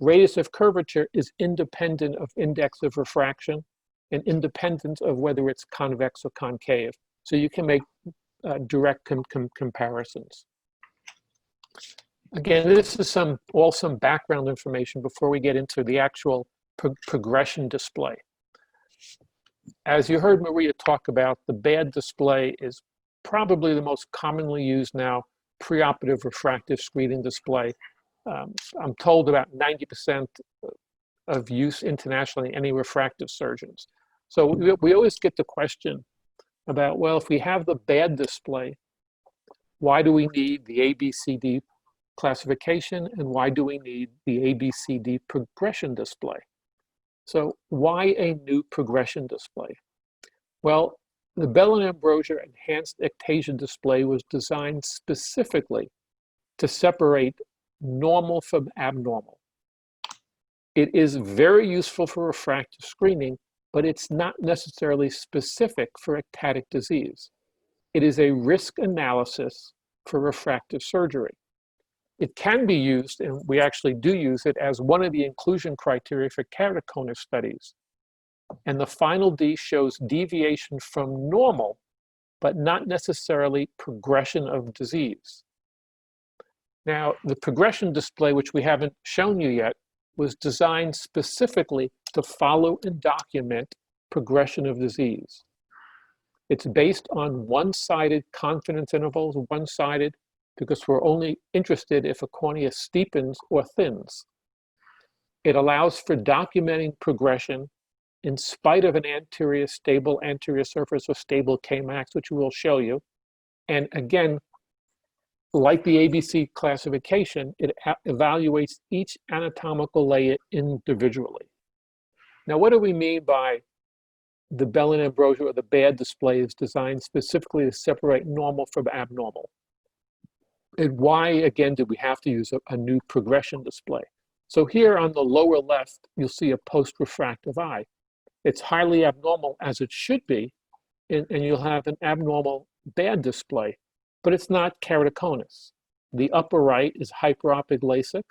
Radius of curvature is independent of index of refraction and independent of whether it's convex or concave. So you can make direct comparisons. Again, this is some background information before we get into the actual progression display. As you heard Maria talk about, the bad display is probably the most commonly used now preoperative refractive screening display. I'm told about 90% of use internationally in any refractive surgeons. So we always get the question about, well, if we have the bad display, why do we need the ABCD classification, and why do we need the ABCD progression display? So why a new progression display? Well, the Bell and Ambrosia Enhanced Ectasia Display was designed specifically to separate normal from abnormal. It is very useful for refractive screening, but it's not necessarily specific for ectatic disease. It is a risk analysis for refractive surgery. It can be used, and we actually do use it, as one of the inclusion criteria for keratoconus studies. And the final D shows deviation from normal, but not necessarily progression of disease. Now, the progression display, which we haven't shown you yet, was designed specifically to follow and document progression of disease. It's based on one-sided confidence intervals, one-sided, because we're only interested if a cornea steepens or thins. It allows for documenting progression in spite of an stable anterior surface or stable Kmax, which we will show you. And again, like the ABC classification, it evaluates each anatomical layer individually. Now, what do we mean by the Bell and Ambrosia or the bad display is designed specifically to separate normal from abnormal? And why, again, did we have to use a new progression display? So here on the lower left, you'll see a post-refractive eye. It's highly abnormal, as it should be, and you'll have an abnormal bad display, but it's not keratoconus. The upper right is hyperopic LASIK.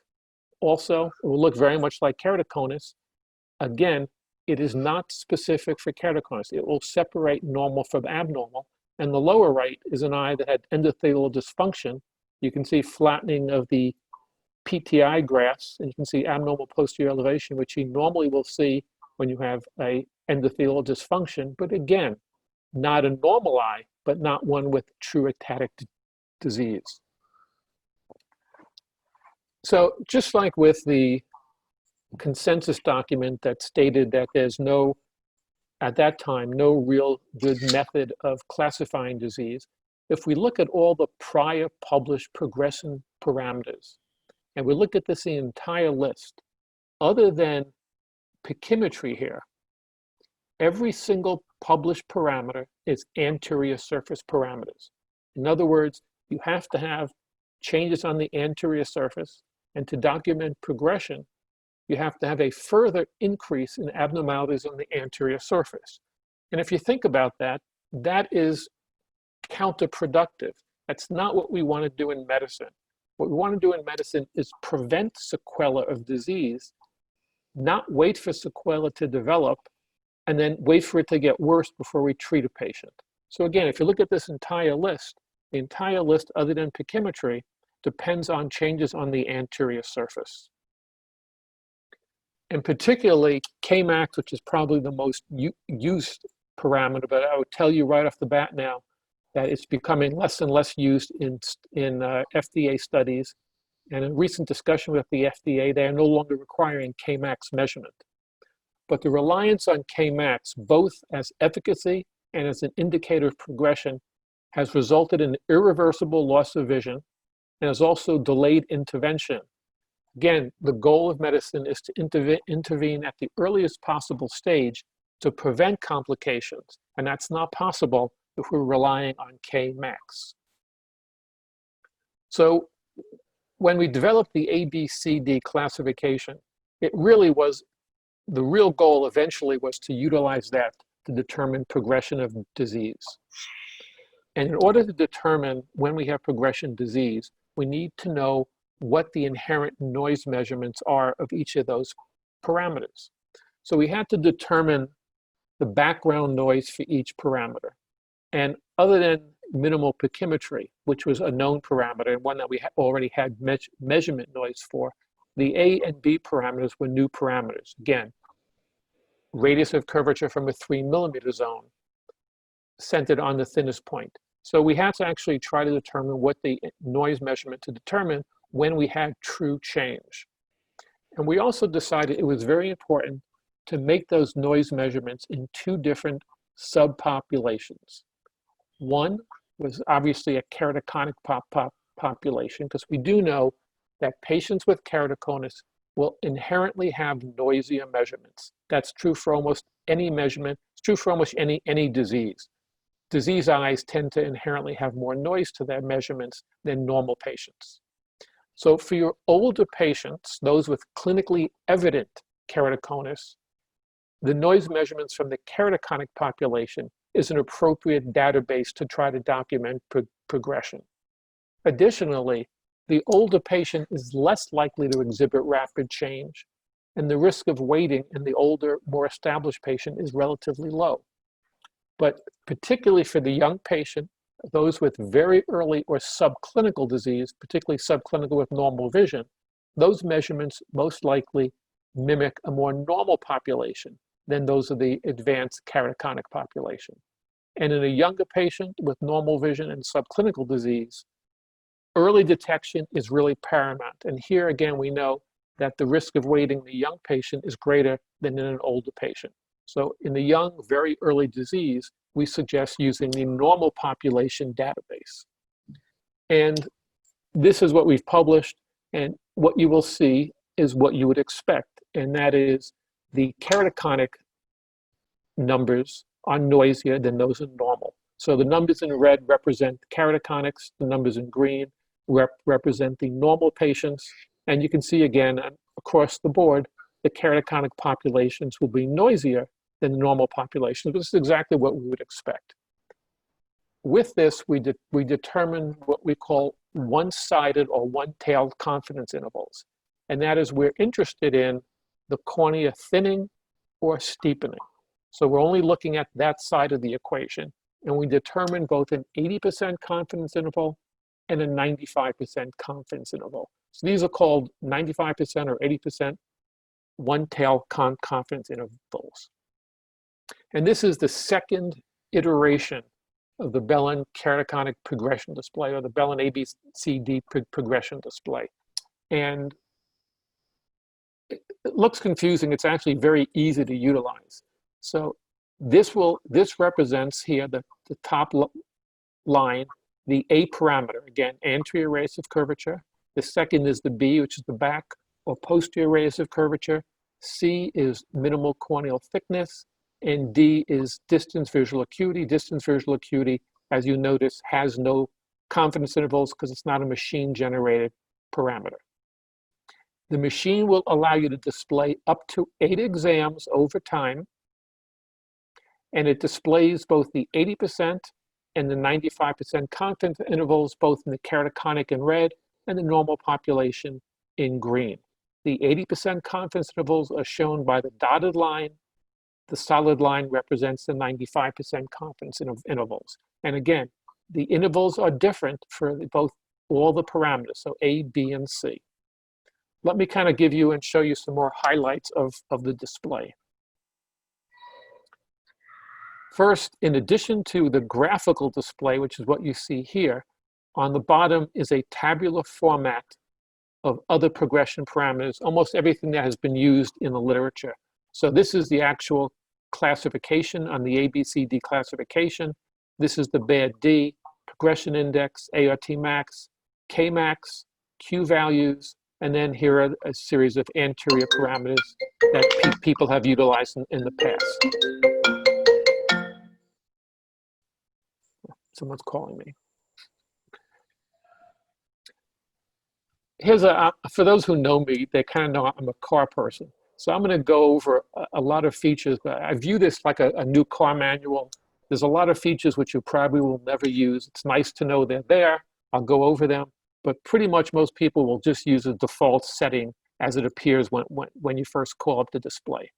Also, it will look very much like keratoconus. Again, it is not specific for keratoconus. It will separate normal from abnormal. And the lower right is an eye that had endothelial dysfunction. You can see flattening of the PTI graphs, and you can see abnormal posterior elevation, which you normally will see when you have a endothelial dysfunction, but again, not a normal eye, but not one with true ectatic disease. So just like with the consensus document that stated that there's no, at that time, no real good method of classifying disease. If we look at all the prior published progression parameters, and we look at this entire list, other than pachymetry here, every single published parameter is anterior surface parameters. In other words, you have to have changes on the anterior surface, and to document progression, you have to have a further increase in abnormalities on the anterior surface. And if you think about that, that is counterproductive. That's not what we want to do in medicine. What we want to do in medicine is prevent sequela of disease, not wait for sequela to develop, and then wait for it to get worse before we treat a patient. So again, if you look at this entire list, the entire list other than pachymetry depends on changes on the anterior surface. And particularly Kmax, which is probably the most used parameter, but I would tell you right off the bat now that it's becoming less and less used in FDA studies. And in recent discussion with the FDA, they are no longer requiring Kmax measurement. But the reliance on Kmax, both as efficacy and as an indicator of progression, has resulted in irreversible loss of vision and has also delayed intervention. Again, the goal of medicine is to intervene at the earliest possible stage to prevent complications, and that's not possible if we're relying on Kmax. So when we developed the ABCD classification, it really was, the real goal eventually was to utilize that to determine progression of disease. And in order to determine when we have progression disease, we need to know what the inherent noise measurements are of each of those parameters. So we had to determine the background noise for each parameter. And other than minimal pachymetry, which was a known parameter and one that we already had measurement noise for, the A and B parameters were new parameters. Again, radius of curvature from a 3 millimeter zone centered on the thinnest point. So we had to actually try to determine what the noise measurement to determine when we had true change. And we also decided it was very important to make those noise measurements in two different subpopulations. One was obviously a keratoconic population, because we do know that patients with keratoconus will inherently have noisier measurements. That's true for almost any measurement. It's true for almost any disease. Disease eyes tend to inherently have more noise to their measurements than normal patients. So for your older patients, those with clinically evident keratoconus, the noise measurements from the keratoconic population is an appropriate database to try to document progression. Additionally, the older patient is less likely to exhibit rapid change, and the risk of waiting in the older, more established patient is relatively low. But particularly for the young patient, those with very early or subclinical disease, particularly subclinical with normal vision, those measurements most likely mimic a more normal population than those of the advanced keratoconic population. And in a younger patient with normal vision and subclinical disease, early detection is really paramount. And here again, we know that the risk of waiting in the young patient is greater than in an older patient. So in the young, very early disease, we suggest using the normal population database. And this is what we've published, and what you will see is what you would expect, and that is the keratoconic numbers are noisier than those in normal. So the numbers in red represent keratoconics, the numbers in green represent the normal patients, and you can see again across the board, the keratoconic populations will be noisier than the normal population. This is exactly what we would expect. With this, we determine what we call one-sided or one-tailed confidence intervals. And that is, we're interested in the cornea thinning or steepening. So we're only looking at that side of the equation. And we determine both an 80% confidence interval and a 95% confidence interval. So these are called 95% or 80% one-tailed confidence intervals. And this is the second iteration of the Bellin keratoconic progression display, or the Bellin ABCD progression display. And it looks confusing. It's actually very easy to utilize. So this represents here the top line, the A parameter. Again, anterior radius of curvature. The second is the B, which is the back or posterior radius of curvature. C is minimal corneal thickness, and D is distance visual acuity. Distance visual acuity, as you notice, has no confidence intervals because it's not a machine-generated parameter. The machine will allow you to display up to 8 exams over time, and it displays both the 80% and the 95% confidence intervals, both in the keratoconic in red and the normal population in green. The 80% confidence intervals are shown by the dotted line. The solid line represents the 95% confidence intervals. And again, the intervals are different for both all the parameters, so A, B, and C. Let me kind of give you and show you some more highlights of the display. First, in addition to the graphical display, which is what you see here, on the bottom is a tabular format of other progression parameters, almost everything that has been used in the literature. So this is the actual classification on the ABCD classification. This is the BAD-D, progression index, ART max, K max, Q values, and then here are a series of anterior parameters that people have utilized in the past. Someone's calling me. Here's for those who know me, they kind of know I'm a car person. So I'm going to go over a lot of features, but I view this like a new car manual. There's a lot of features which you probably will never use. It's nice to know they're there. I'll go over them, but pretty much most people will just use a default setting as it appears when you first call up the display.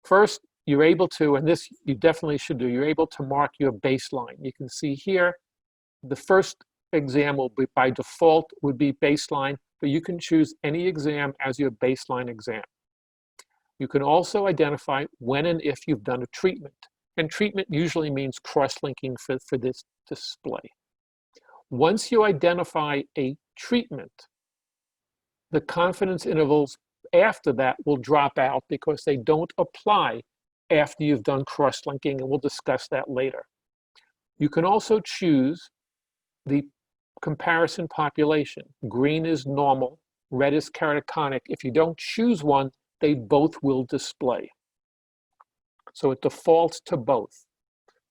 First, you're able to, and this you definitely should do, you're able to mark your baseline. You can see here, the first exam will be, by default, would be baseline, but you can choose any exam as your baseline exam. You can also identify when and if you've done a treatment. And treatment usually means cross-linking for this display. Once you identify a treatment, the confidence intervals after that will drop out because they don't apply after you've done cross-linking, and we'll discuss that later. You can also choose the comparison population. Green is normal, red is keratoconic. If you don't choose one, they both will display. So it defaults to both.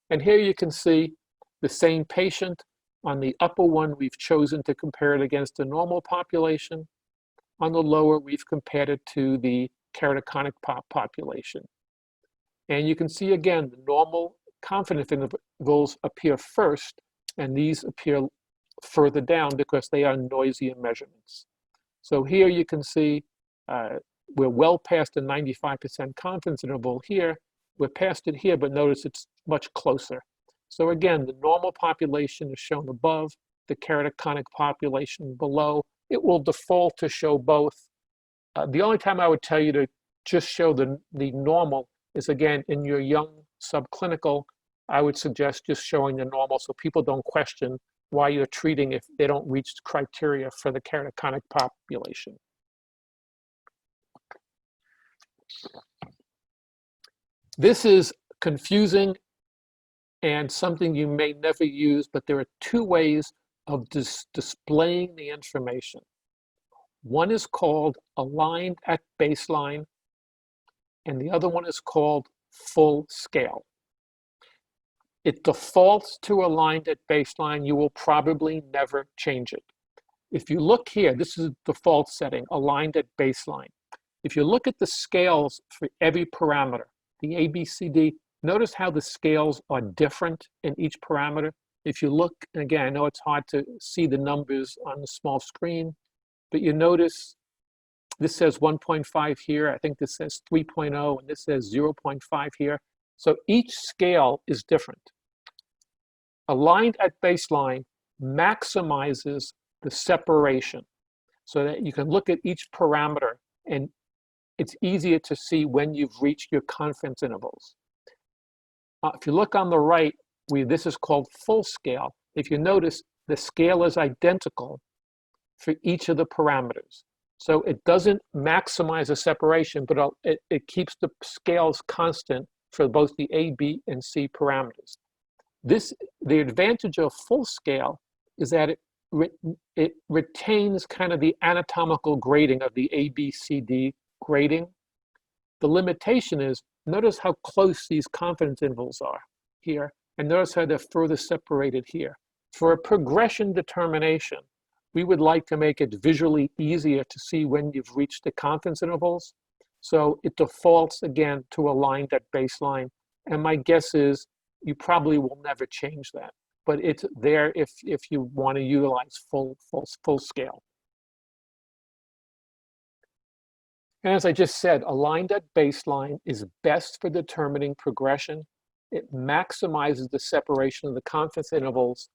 And here you can see the same patient. On the upper one, we've chosen to compare it against the normal population. On the lower, we've compared it to the keratoconic population. And you can see again, the normal confidence intervals appear first, and these appear further down because they are noisier measurements. So here you can see we're well past the 95% confidence interval here. We're past it here, but notice it's much closer. So again, the normal population is shown above, the keratoconic population below. It will default to show both. The only time I would tell you to just show the normal is, again, in your young subclinical, I would suggest just showing the normal so people don't question why you're treating if they don't reach the criteria for the keratoconic population. This is confusing and something you may never use, but there are two ways of displaying the information. One is called aligned at baseline, and the other one is called full scale. It defaults to aligned at baseline. You will probably never change it. If you look here, this is a default setting, aligned at baseline. If you look at the scales for every parameter, the ABCD, notice how the scales are different in each parameter. If you look, and again, I know it's hard to see the numbers on the small screen, but you notice this says 1.5 here, I think this says 3.0, and this says 0.5 here. So each scale is different. Aligned at baseline maximizes the separation so that you can look at each parameter and it's easier to see when you've reached your confidence intervals. If you look on the right, this is called full scale. If you notice, the scale is identical for each of the parameters. So it doesn't maximize the separation, but it keeps the scales constant for both the A, B, and C parameters. The advantage of full scale is that it retains kind of the anatomical grading of the A, B, C, D grading. The limitation is, notice how close these confidence intervals are here, and notice how they're further separated here. For a progression determination, we would like to make it visually easier to see when you've reached the confidence intervals. So it defaults again to aligned at baseline. And my guess is you probably will never change that, but it's there if you want to utilize full scale. And as I just said, aligned at baseline is best for determining progression. It maximizes the separation of the confidence intervals.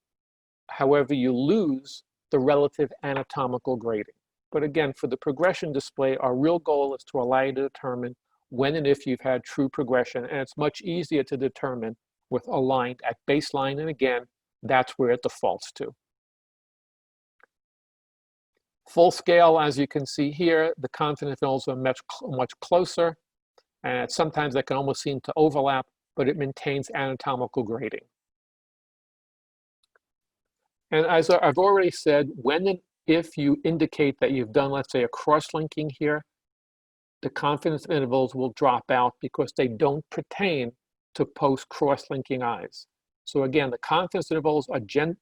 However, you lose the relative anatomical grading. But again, for the progression display, our real goal is to allow you to determine when and if you've had true progression, and it's much easier to determine with aligned at baseline, and again, that's where it defaults to. Full scale, as you can see here, the confidence intervals are much closer, and sometimes they can almost seem to overlap, but it maintains anatomical grading. And as I've already said, when and if you indicate that you've done, let's say, a cross-linking here, the confidence intervals will drop out because they don't pertain to post-cross-linking eyes. So again, the confidence intervals are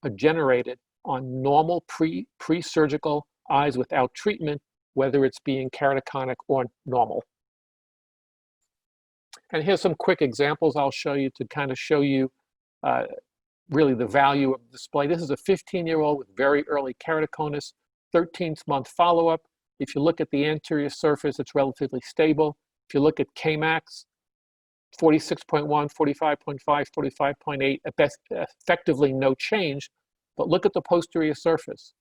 generated on normal pre-surgical eyes without treatment, whether it's being keratoconic or normal. And here's some quick examples I'll show you to kind of show you really the value of the display. This is a 15-year-old with very early keratoconus, 13th month follow-up. If you look at the anterior surface, it's relatively stable. If you look at Kmax, 46.1, 45.5, 45.8, at best, effectively no change. But look at the posterior surface.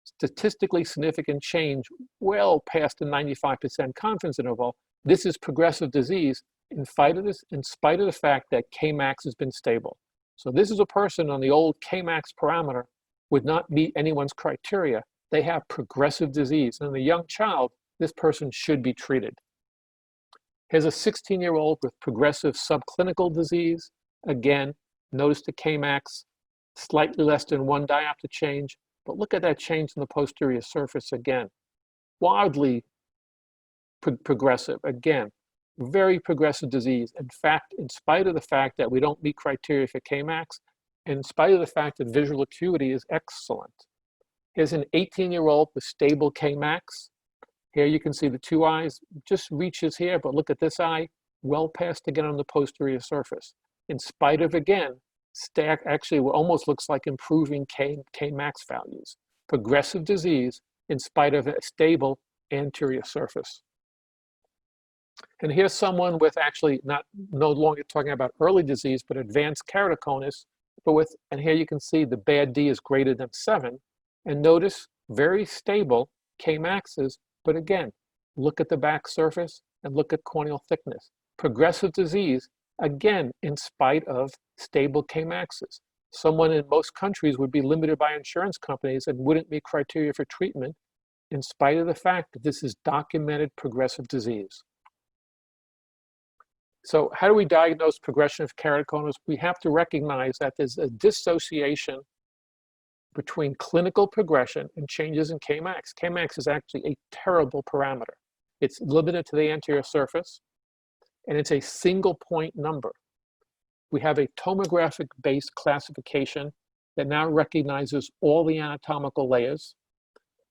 Statistically significant change well past the 95% confidence interval. This is progressive disease in spite of the fact that Kmax has been stable. So this is a person on the old Kmax parameter would not meet anyone's criteria. They have progressive disease. And in a young child, this person should be treated. Here's a 16-year-old with progressive subclinical disease. Again, notice the Kmax, slightly less than 1 diopter change, but look at that change in the posterior surface again. Wildly progressive, again, very progressive disease. In fact, in spite of the fact that we don't meet criteria for Kmax, and in spite of the fact that visual acuity is excellent. Here's an 18-year-old with stable Kmax. Here you can see the two eyes just reaches here, but look at this eye, well past again on the posterior surface. In spite of, again, actually what almost looks like improving Kmax values. Progressive disease in spite of a stable anterior surface. And here's someone with actually no longer talking about early disease, but advanced keratoconus, and here you can see the bad D is greater than 7. And notice very stable Kmaxes, but again, look at the back surface and look at corneal thickness. Progressive disease, again, in spite of stable Kmaxes. Someone in most countries would be limited by insurance companies and wouldn't meet criteria for treatment in spite of the fact that this is documented progressive disease. So how do we diagnose progression of keratoconus? We have to recognize that there's a dissociation between clinical progression and changes in Kmax. Kmax is actually a terrible parameter. It's limited to the anterior surface, and it's a single point number. We have a tomographic-based classification that now recognizes all the anatomical layers.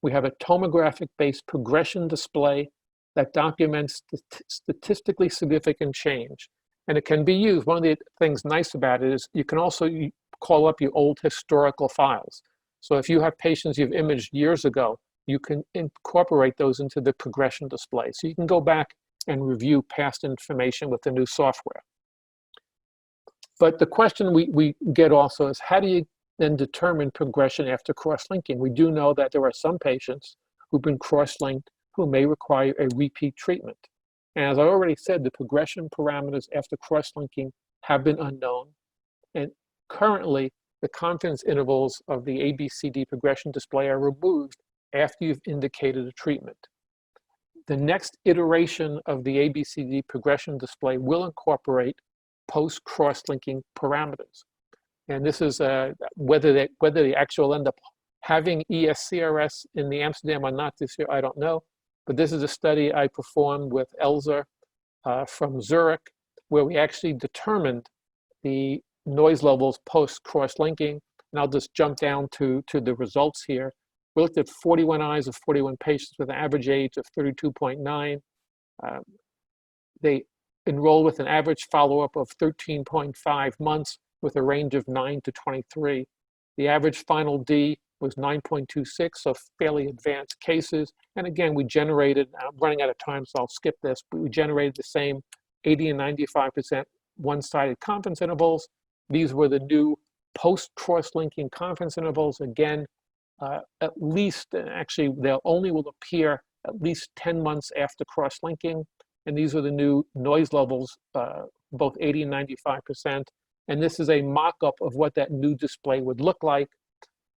We have a tomographic-based progression display that documents statistically significant change. And it can be used. One of the things nice about it is you can also call up your old historical files. So if you have patients you've imaged years ago, you can incorporate those into the progression display. So you can go back and review past information with the new software. But the question we get also is, how do you then determine progression after cross-linking? We do know that there are some patients who've been cross-linked who may require a repeat treatment. And as I already said, the progression parameters after cross-linking have been unknown. And currently, the confidence intervals of the ABCD progression display are removed after you've indicated a treatment. The next iteration of the ABCD progression display will incorporate post-cross-linking parameters. And this is whether they actually end up having ESCRS in the Amsterdam or not this year, I don't know. But this is a study I performed with Elzer from Zurich, where we actually determined the noise levels post-cross-linking. And I'll just jump down to the results here. We looked at 41 eyes of 41 patients with an average age of 32.9. They enrolled with an average follow-up of 13.5 months with a range of 9 to 23. The average final D was 9.26, so fairly advanced cases. And again, we generated, I'm running out of time, so I'll skip this, but we generated the same 80 and 95% one-sided confidence intervals. These were the new post-cross-linking confidence intervals. Again, at least, actually, they only will appear at least 10 months after cross-linking. And these are the new noise levels, both 80 and 95%. And this is a mock-up of what that new display would look like.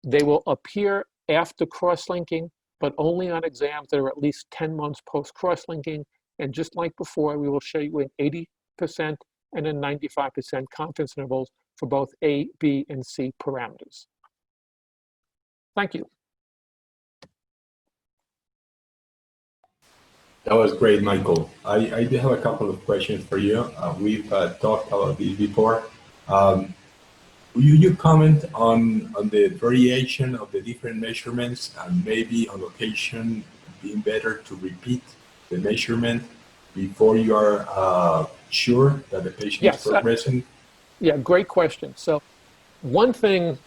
They will appear after cross-linking, but only on exams that are at least 10 months post-cross-linking. And just like before, we will show you an 80% and a 95% confidence intervals for both A, B, and C parameters. Thank you. That was great, Michael. I do have a couple of questions for you. We've talked about this before. Will you comment on the variation of the different measurements and maybe on occasion being better to repeat the measurement before you are sure that the patient is progressing? Yeah, great question. So one thing,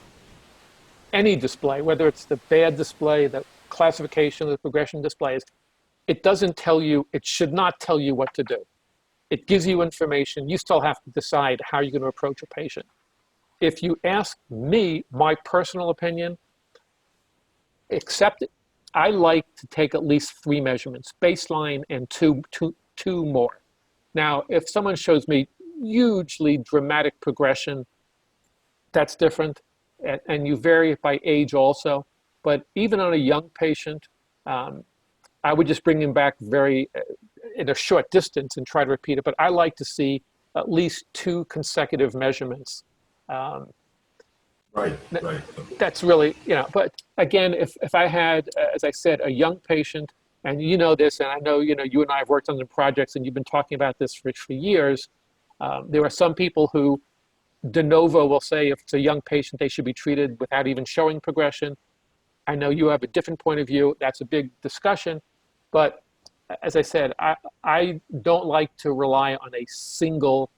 any display, whether it's the bad display, the classification, the progression displays, it doesn't tell you, it should not tell you what to do. It gives you information. You still have to decide how you're going to approach a patient. If you ask me, my personal opinion, I like to take at least 3 measurements, baseline and two more. Now, if someone shows me hugely dramatic progression, that's different. And you vary it by age also. But even on a young patient, I would just bring him back in a short distance and try to repeat it. But I like to see at least 2 consecutive measurements. Right. That's really, but again, if I had, as I said, a young patient, and you know this, and I know, you and I have worked on the projects and you've been talking about this for years, there are some people who de novo will say if it's a young patient, they should be treated without even showing progression. I know you have a different point of view. That's a big discussion. But as I said, I don't like to rely on a single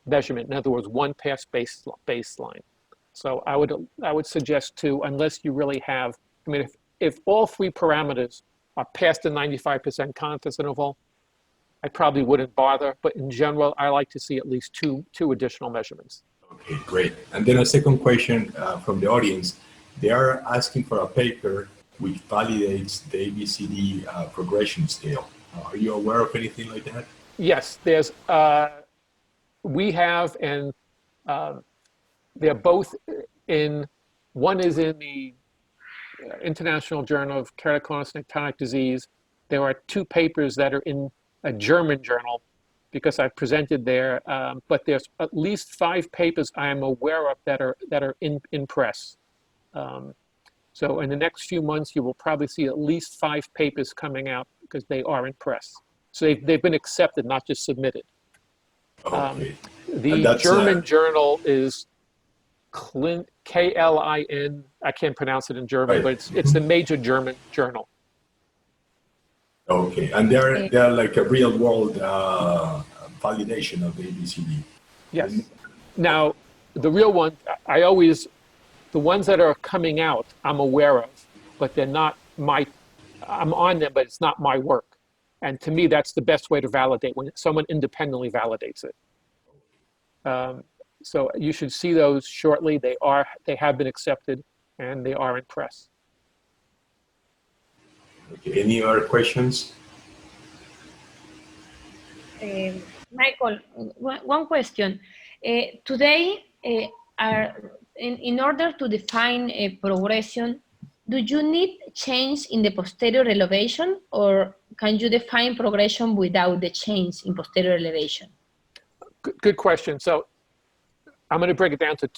measurement. In other words, one past baseline. So I would suggest 2, unless you really have, I mean, if all 3 parameters are past the 95% confidence interval, I probably wouldn't bother. But in general, I like to see at least two additional measurements. Okay, great. And then a second question from the audience. They are asking for a paper which validates the ABCD progression scale. Are you aware of anything like that? Yes, we have, and they're both one is in the International Journal of Keratoconus and Ectonic Disease. There are 2 papers that are in a German journal because I presented there, but there's at least 5 papers I am aware of that are in press. So in the next few months, you will probably see at least 5 papers coming out because they are in press. So they've been accepted, not just submitted. Okay. The German journal is KLIN. I can't pronounce it in German, but it's the major German journal. Okay, and they're like a real world validation of the ABCD. Yes. Now, the real one, the ones that are coming out, I'm aware of, but they're not I'm on them, but it's not my work. And to me, that's the best way to validate, when someone independently validates it. So you should see those shortly. They have been accepted and they are in press. Okay. Any other questions? Michael, one question. Today, in order to define a progression, do you need change in the posterior elevation, or can you define progression without the change in posterior elevation? Good question. So I'm going to break it down to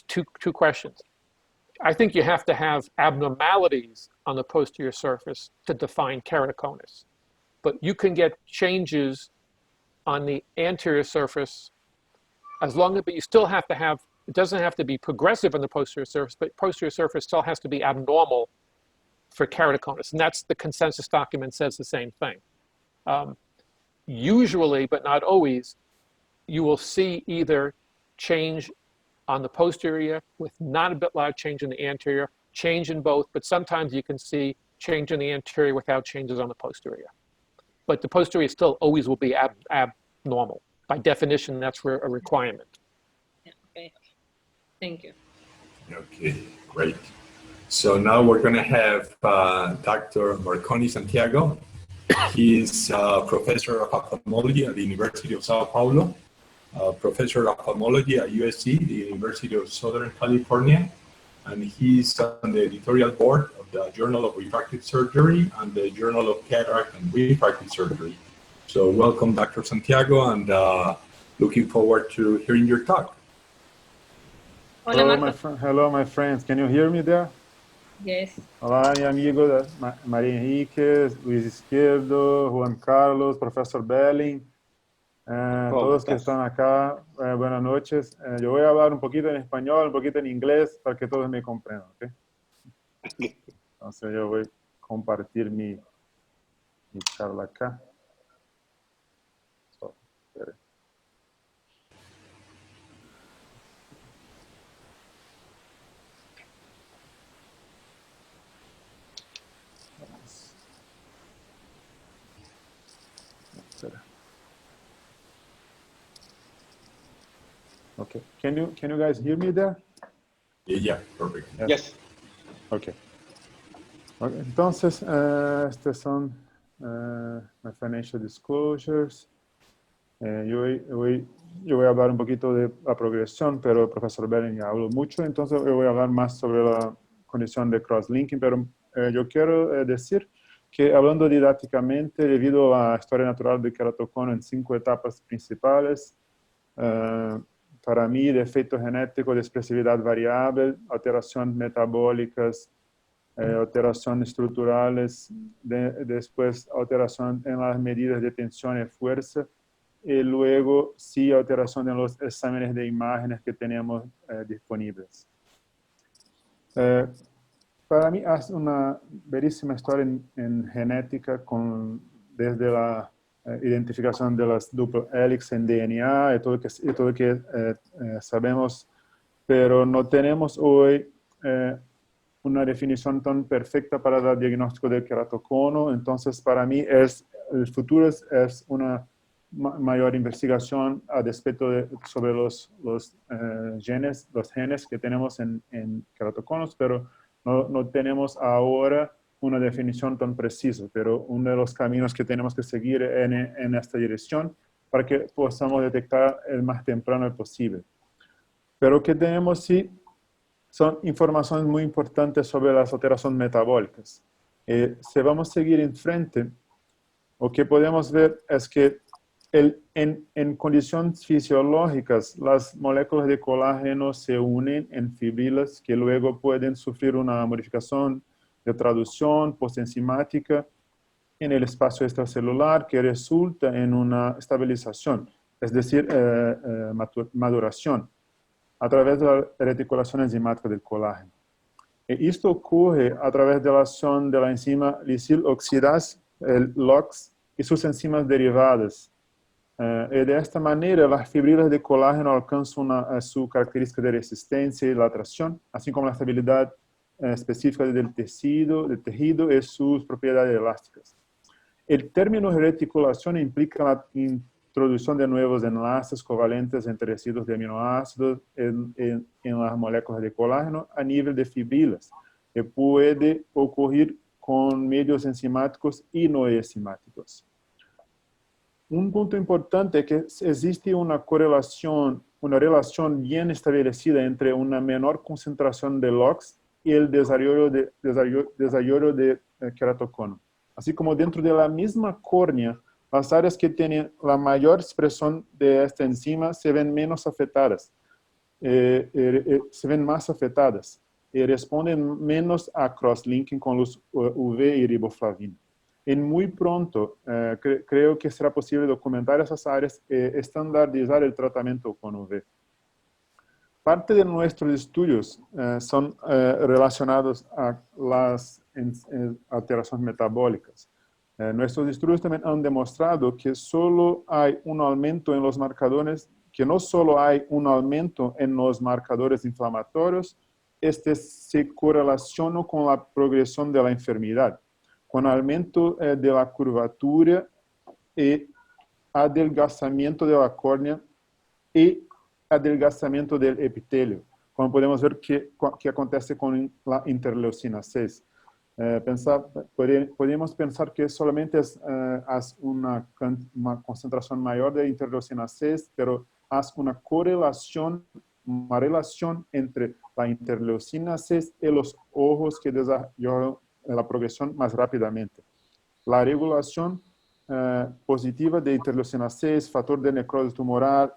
two questions. I think you have to have abnormalities on the posterior surface to define keratoconus. But you can get changes on the anterior surface as long as, but you still have to have, it doesn't have to be progressive on the posterior surface, but posterior surface still has to be abnormal for keratoconus. And that's the consensus document says the same thing. Usually, but not always, you will see either change on the posterior with not a bit large change in the anterior, change in both, but sometimes you can see change in the anterior without changes on the posterior. But the posterior still always will be abnormal. By definition, that's a requirement. Yeah, okay, thank you. Okay, great. So now we're going to have Dr. Marconi Santiago. He's professor of ophthalmology at the University of Sao Paulo, professor of ophthalmology at USC, the University of Southern California, and he's on the editorial board of the Journal of Refractive Surgery and the Journal of Cataract and Refractive Surgery. So welcome, Dr. Santiago, and looking forward to hearing your talk. Hola, Hello, my friends. Can you hear me there? Yes. Olá, minha amigo Maria Henrique, Luiz Izquierdo, Juan Carlos, profesor Belling, todos que están acá, buenas noches. Yo voy a hablar un poquito en español, un poquito en inglés, para que todos me comprendan, ¿ok? Entonces yo voy a compartir mi charla acá. So, espere. Okay. Can you guys hear me there? Yeah, perfect. Yes. Okay. Entonces, estos son my financial disclosures. Yo voy a hablar un poquito de la progresión, pero el profesor Belling ya habló mucho, entonces yo voy a hablar más sobre la condición de cross-linking, pero yo quiero decir que hablando didácticamente, debido a la historia natural del keratocono en 5 etapas principales, para mí, defecto genético de expresividad variable, alteraciones metabólicas, alteraciones estructurales, después alteración en las medidas de tensión y fuerza, y luego sí alteración en los exámenes de imágenes que tenemos disponibles. Para mí es una verísima historia en genética desde la identificación de las duplas hélices en DNA y todo lo que sabemos, pero no tenemos hoy una definición tan perfecta para el diagnóstico del keratocono. Entonces, para mí, el futuro es una mayor investigación a respecto sobre los genes que tenemos en keratoconos, pero no tenemos ahora una definición tan precisa, pero uno de los caminos que tenemos que seguir en esta dirección para que podamos detectar el más temprano posible. Pero que tenemos sí son informaciones muy importantes sobre las alteraciones metabólicas. Si vamos a seguir en frente, lo que podemos ver es que en condiciones fisiológicas, las moléculas de colágeno se unen en fibrilas que luego pueden sufrir una modificación de traducción postenzimática en el espacio extracelular que resulta en una estabilización, es decir, maduración, a través de la reticulación enzimática del colágeno. Y esto ocurre a través de la acción de la enzima lisil oxidasa, el LOX, y sus enzimas derivadas. Y de esta manera, las fibrilas de colágeno alcanzan su característica de resistencia y la tracción, así como la estabilidad específica del tejido y sus propiedades elásticas. El término reticulación implica la introducción de nuevos enlaces covalentes entre residuos de aminoácidos en las moléculas de colágeno a nivel de fibrilas, que puede ocurrir con medios enzimáticos y no enzimáticos. Un punto importante es que existe una relación bien establecida entre una menor concentración de LOX y el desarrollo de queratocono. Así como dentro de la misma córnea, las áreas que tienen la mayor expresión de esta enzima se ven menos afectadas, se ven más afectadas y responden menos a crosslinking con los UV y riboflavina. En muy pronto, creo que será posible documentar esas áreas y estandarizar el tratamiento con UV. Parte de nuestros estudios son relacionados a las alteraciones metabólicas. Nuestros estudios también han demostrado que solo hay un aumento en los marcadores, que no solo hay un aumento en los marcadores inflamatorios, este se correlaciona con la progresión de la enfermedad, con aumento de la curvatura y adelgazamiento de la córnea y adelgazamiento del epitelio, como podemos ver que acontece con la interleucina 6. Podemos pensar que solamente es una concentración mayor de interleucina 6, pero haz una relación entre la interleucina 6 y los ojos que desarrollan la progresión más rápidamente. La regulación positiva de interleucina 6, factor de necrosis tumoral,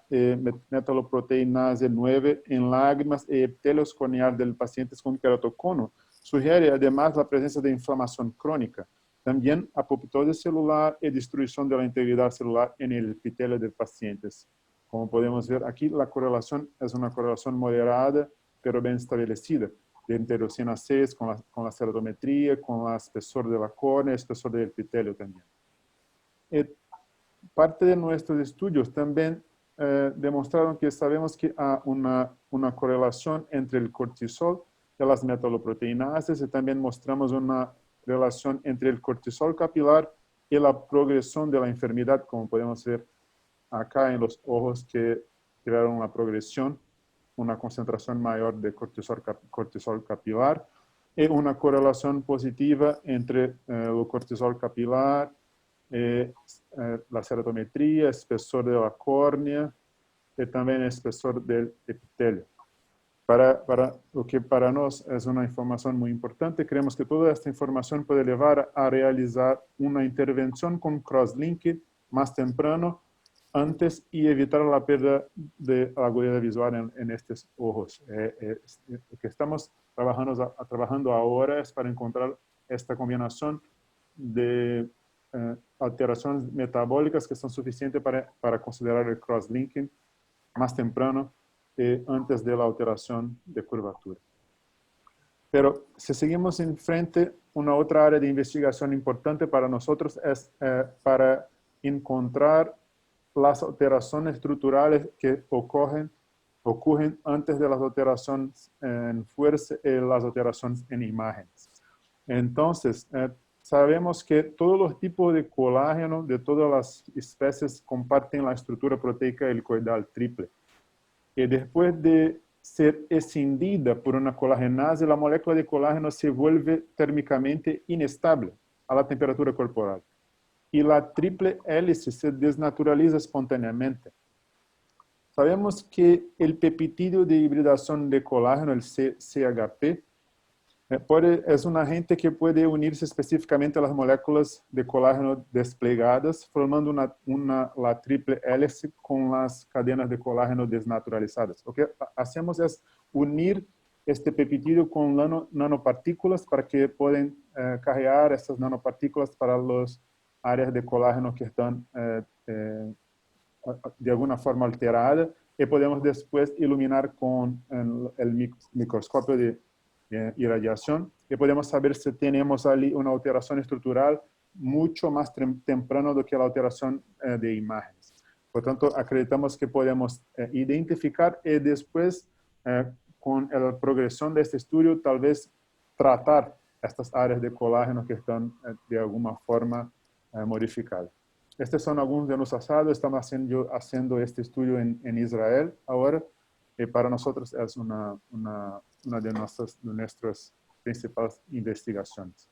metaloproteinase 9 en lágrimas y epitelios corneales del paciente con queratocono sugiere además la presencia de inflamación crónica, también apoptosis celular y destrucción de la integridad celular en el epitelio de pacientes. Como podemos ver aquí, la correlación es una correlación moderada, pero bien establecida, de interleucina 6 con la ceratometría, con el espesor de la córnea, espesor del epitelio también. Parte de nuestros estudios también demostraron que sabemos que hay una correlación entre el cortisol y las metaloproteinases y también mostramos una relación entre el cortisol capilar y la progresión de la enfermedad, como podemos ver acá en los ojos que crearon la progresión, una concentración mayor de cortisol capilar y una correlación positiva entre el cortisol capilar, la ceratometría, espesor de la córnea y también espesor del epitelio. Lo que para nosotros es una información muy importante, creemos que toda esta información puede llevar a realizar una intervención con crosslinking más temprano, antes y evitar la pérdida de la agudeza visual en estos ojos. Lo que estamos trabajando ahora es para encontrar esta combinación de alteraciones metabólicas que son suficientes para considerar el crosslinking más temprano antes de la alteración de curvatura. Pero si seguimos en frente, una otra área de investigación importante para nosotros es para encontrar las alteraciones estructurales que ocurren antes de las alteraciones en fuerza y las alteraciones en imágenes. Entonces, sabemos que todos los tipos de colágeno de todas las especies comparten la estructura proteica helicoidal triple. Y después de ser escindida por una colagenase, la molécula de colágeno se vuelve térmicamente inestable a la temperatura corporal. Y la triple hélice se desnaturaliza espontáneamente. Sabemos que el peptidio de hibridación de colágeno, el CHP, es un agente que puede unirse específicamente a las moléculas de colágeno desplegadas, formando la triple hélice con las cadenas de colágeno desnaturalizadas. Lo que hacemos es unir este peptidio con nanopartículas para que puedan cargar estas nanopartículas para las áreas de colágeno que están de alguna forma alteradas y podemos después iluminar con el microscopio de irradiación y podemos saber si tenemos allí una alteración estructural mucho más temprano do que la alteración de imágenes. Por tanto, acreditamos que podemos identificar y después, con la progresión de este estudio, tal vez tratar estas áreas de colágeno que están de alguna forma modificadas. Estos son algunos de los asados. Estamos haciendo este estudio en Israel ahora. Y para nosotros es una de nuestras principales investigaciones.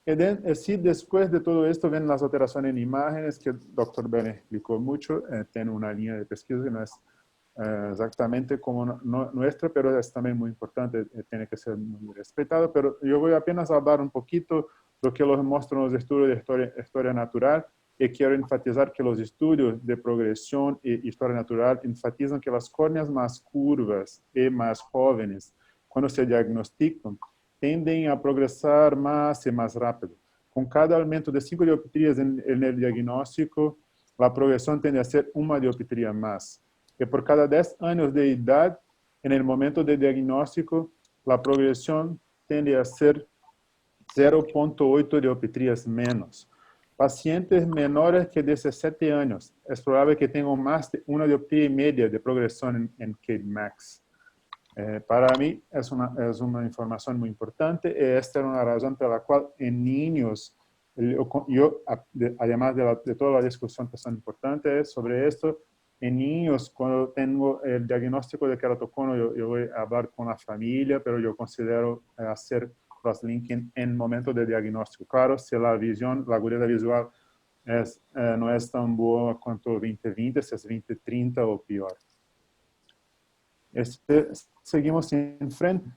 Y así, después de todo esto, ven las alteraciones en imágenes, que el Dr. Ben explicó mucho. Tiene una línea de pesquisa que no es exactamente como nuestra, pero es también muy importante, tiene que ser muy respetado. Pero yo voy apenas a hablar un poquito de lo que los muestran los estudios de historia natural, y quiero enfatizar que los estudios de progresión y historia natural enfatizan que las córneas más curvas y más jóvenes, cuando se diagnostican, tienden a progresar más y más rápido. Con cada aumento de 5 dioptrías en el diagnóstico, la progresión tiende a ser 1 dioptría más. Y por cada 10 años de edad, en el momento de diagnóstico, la progresión tiende a ser 0,8 dioptrías menos. Pacientes menores que 17 años, es probable que tengan más de 1 dioptría y media de progresión en Kmax. Para mí es una información muy importante, y esta es una razón por la cual en niños, además de toda la discusión que son importantes sobre esto, en niños, cuando tengo el diagnóstico de keratocono, yo voy a hablar con la familia, pero yo considero hacer crosslinking en momento de diagnóstico. Claro, si la visión, la agudeza visual no es tan buena cuanto 20/20, si es 20/30 o peor. Seguimos en frente.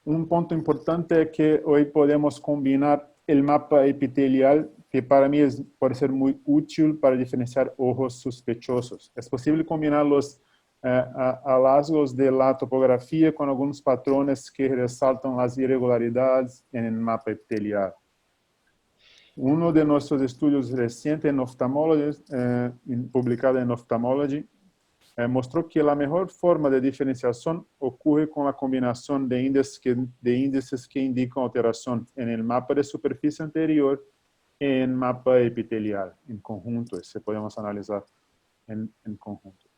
Un punto importante es que hoy podemos combinar el mapa epitelial, que para mí puede ser muy útil para diferenciar ojos sospechosos. Es posible combinar los hallazgos de la topografía con algunos patrones que resaltan las irregularidades en el mapa epitelial. Uno de nuestros estudios recientes en Ophthalmology, publicado en Ophthalmology, mostró que la mejor forma de diferenciación ocurre con la combinación de índices que indican alteración en el mapa de superficie anterior y en mapa epitelial en conjunto. Se podemos analizar en conjunto.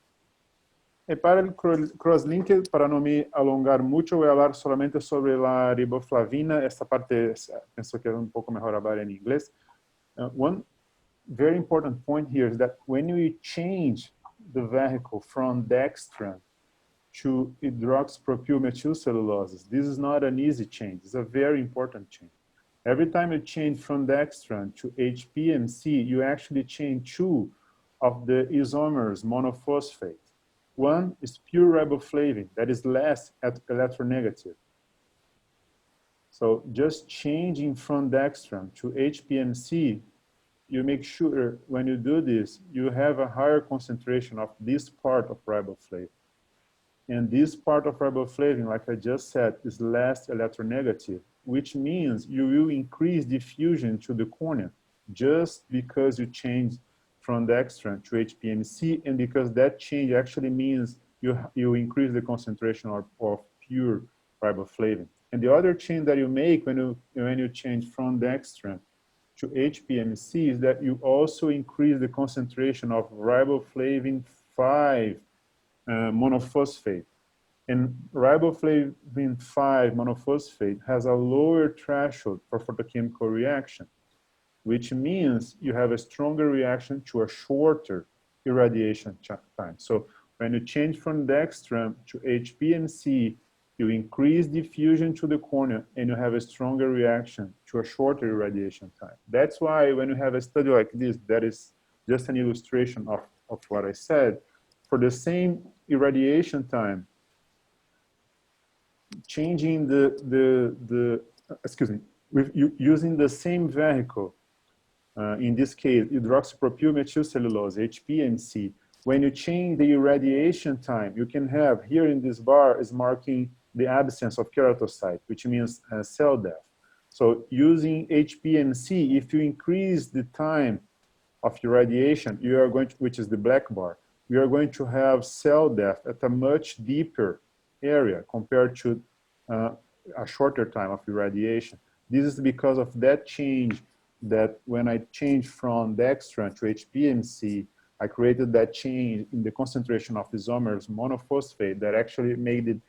Y para el crosslink, para no me alongar mucho, voy a hablar solamente sobre la riboflavina. Esta parte pienso que es un poco mejor hablar en inglés. One very important point here is that when we change the vehicle from dextran to hydroxypropylmethylcellulose, this is not an easy change. It's a very important change. Every time you change from dextran to HPMC, you actually change 2 of the isomers monophosphate. One is pure riboflavin, that is less electronegative. So just changing from dextran to HPMC, you make sure when you do this, you have a higher concentration of this part of riboflavin. And this part of riboflavin, like I just said, is less electronegative, which means you will increase diffusion to the cornea just because you change from dextran to HPMC, and because that change actually means you increase the concentration of pure riboflavin. And the other change that you make when you change from dextran to HPMC is that you also increase the concentration of riboflavin 5 monophosphate. And riboflavin 5 monophosphate has a lower threshold for photochemical reaction, which means you have a stronger reaction to a shorter irradiation time. So when you change from dextran to HPMC, you increase diffusion to the cornea and you have a stronger reaction to a shorter irradiation time. That's why when you have a study like this, that is just an illustration of what I said, for the same irradiation time, changing using the same vehicle, in this case, hydroxypropylmethylcellulose, HPMC, when you change the irradiation time, you can have, here in this bar is marking the absence of keratocyte, which means cell death. So using HPMC, if you increase the time of irradiation, you are going to, which is the black bar, you are going to have cell death at a much deeper area compared to a shorter time of irradiation. This is because of that change, that when I changed from dextran to HPMC, I created that change in the concentration of isomers monophosphate that actually made it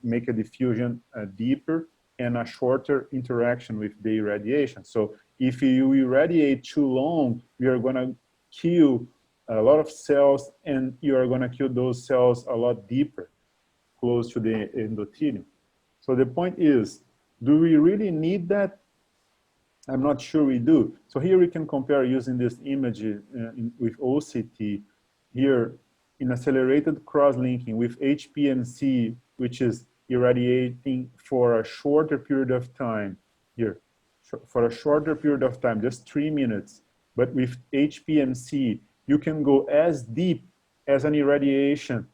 make a diffusion deeper and a shorter interaction with the irradiation. So if you irradiate too long, you are going to kill a lot of cells, and you are going to kill those cells a lot deeper, close to the endothelium. So the point is, do we really need that? I'm not sure we do. So here we can compare using this image with OCT. Here in accelerated cross-linking with HPMC, which is irradiating for a shorter period of time, here, for a shorter period of time, just 3 minutes, but with HPMC, you can go as deep as an irradiation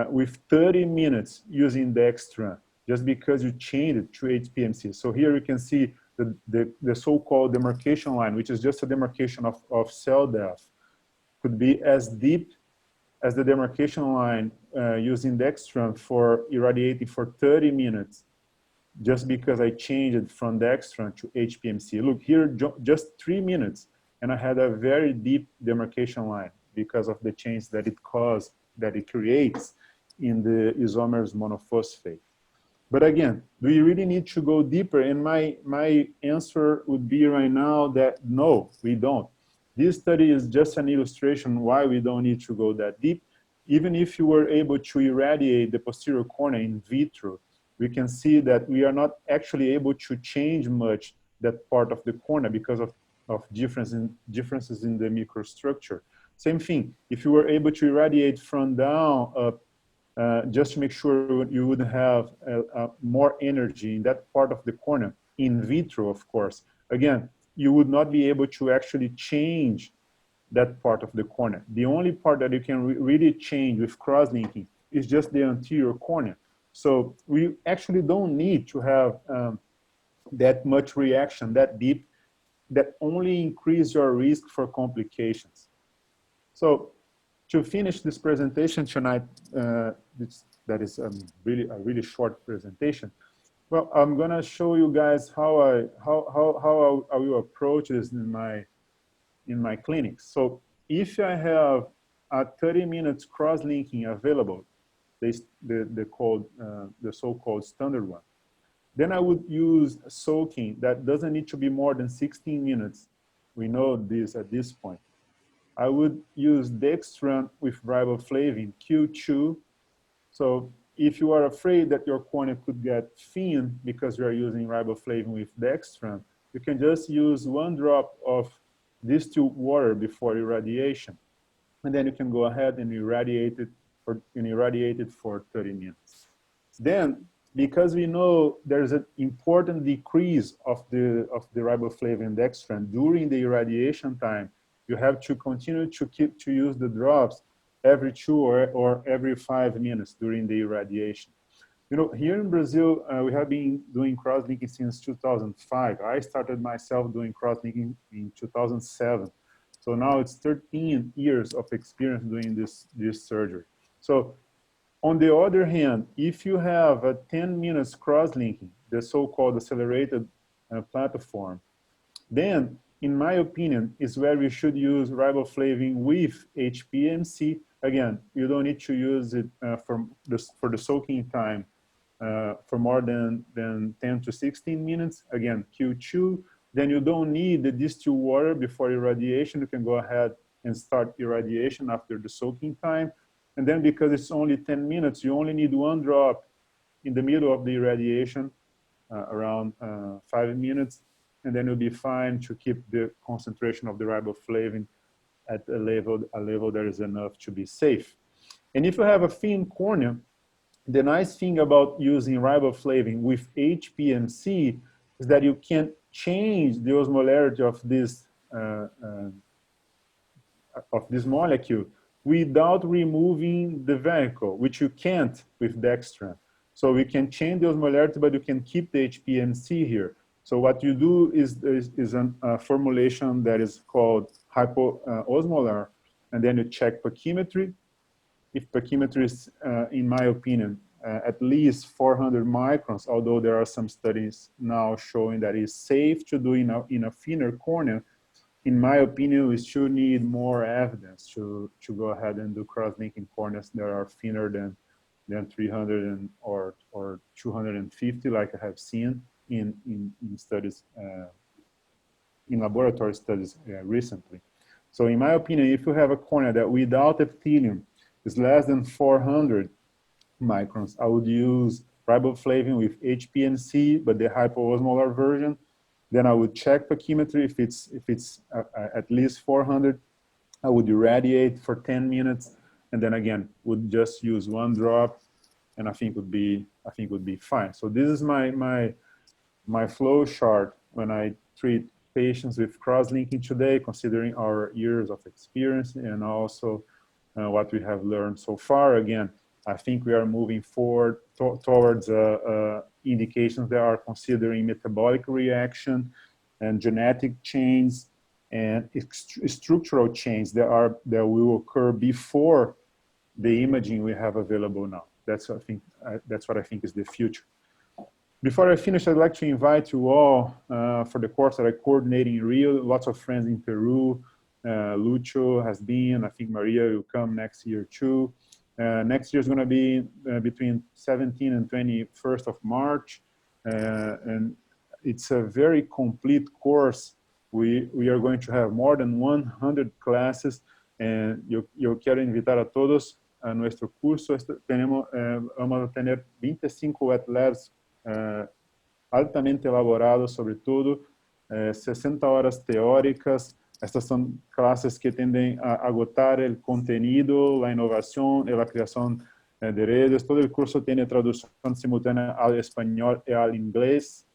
with 30 minutes using Dextran, just because you changed it to HPMC. So here you can see the so-called demarcation line, which is just a demarcation of cell death, could be as deep as the demarcation line using Dextran for irradiating for 30 minutes, just because I changed it from Dextran to HPMC. Look here, just 3 minutes, and I had a very deep demarcation line because of the change that it creates in the isomers monophosphate. But again, do you really need to go deeper? And my answer would be right now that no, we don't. This study is just an illustration why we don't need to go that deep. Even if you were able to irradiate the posterior cornea in vitro, we can see that we are not actually able to change much that part of the cornea because of differences in the microstructure. Same thing, if you were able to irradiate from down up, just to make sure you would have more energy in that part of the cornea, in vitro, of course. Again, you would not be able to actually change that part of the cornea. The only part that you can really change with cross-linking is just the anterior cornea. So we actually don't need to have that much reaction, that deep, that only increase your risk for complications. So to finish this presentation tonight, that is a really short presentation. Well, I'm gonna show you guys how I will approach this in my clinics. So if I have a 30 minutes cross-linking available, the so-called standard one, then I would use soaking that doesn't need to be more than 16 minutes. We know this at this point. I would use Dextran with riboflavin Q2. So if you are afraid that your cornea could get thin because you are using riboflavin with Dextran, you can just use 1 drop of distilled water before irradiation. And then you can go ahead and irradiate it for 30 minutes. Then, because we know there's an important decrease of the riboflavin Dextran during the irradiation time, you have to continue to use the drops every 2 or every 5 minutes during the irradiation. You know, here in Brazil, we have been doing cross-linking since 2005. I started myself doing cross-linking in 2007. So now it's 13 years of experience doing this surgery. So on the other hand, if you have a 10 minutes cross-linking, the so-called accelerated platform, then in my opinion, is where we should use riboflavin with HPMC. Again, you don't need to use it for the soaking time for more than 10 to 16 minutes. Again, Q2. Then you don't need the distilled water before irradiation. You can go ahead and start irradiation after the soaking time. And then because it's only 10 minutes, you only need 1 drop in the middle of the irradiation, around 5 minutes. And then you'll be fine to keep the concentration of the riboflavin at a level that is enough to be safe. And if you have a thin cornea, the nice thing about using riboflavin with HPMC is that you can change the osmolarity of this molecule without removing the vehicle, which you can't with Dextran. So we can change the osmolarity, but you can keep the HPMC here. So what you do is a formulation that is called hypoosmolar, and then you check pachymetry. If pachymetry is, in my opinion, at least 400 microns, although there are some studies now showing that it's safe to do in a thinner cornea, in my opinion, we should need more evidence to go ahead and do cross-linking corneas that are thinner than 300 or 250, like I have seen in studies, in laboratory studies recently. So in my opinion, if you have a cornea that without epithelium is less than 400 microns, I would use riboflavin with HPMC, but the hypoosmolar version. Then I would check pachymetry. If it's at least 400, I would irradiate for 10 minutes. and then again, would just use one drop, and I think would be fine. So this is my flow chart when I treat patients with cross-linking today, considering our years of experience and also what we have learned so far. Again, I think we are moving forward towards indications that are considering metabolic reaction and genetic change and structural change that will occur before the imaging we have available now. That's what I think is the future. Before I finish, I'd like to invite you all for the course that I coordinate in Rio. Lots of friends in Peru. Lucho has been. I think Maria will come next year too. Next year is going to be between 17 and 21st of March. And it's a very complete course. We are going to have more than 100 classes. And yo quiero invitar a todos a nuestro curso. Vamos a tener 25 wet labs altamente elaborados sobre tudo, 60 horas teóricas. Estas son clases que tienden a agotar el contenido, la innovación y la creación de redes. Todo el curso tiene traducción simultánea al español y al inglés.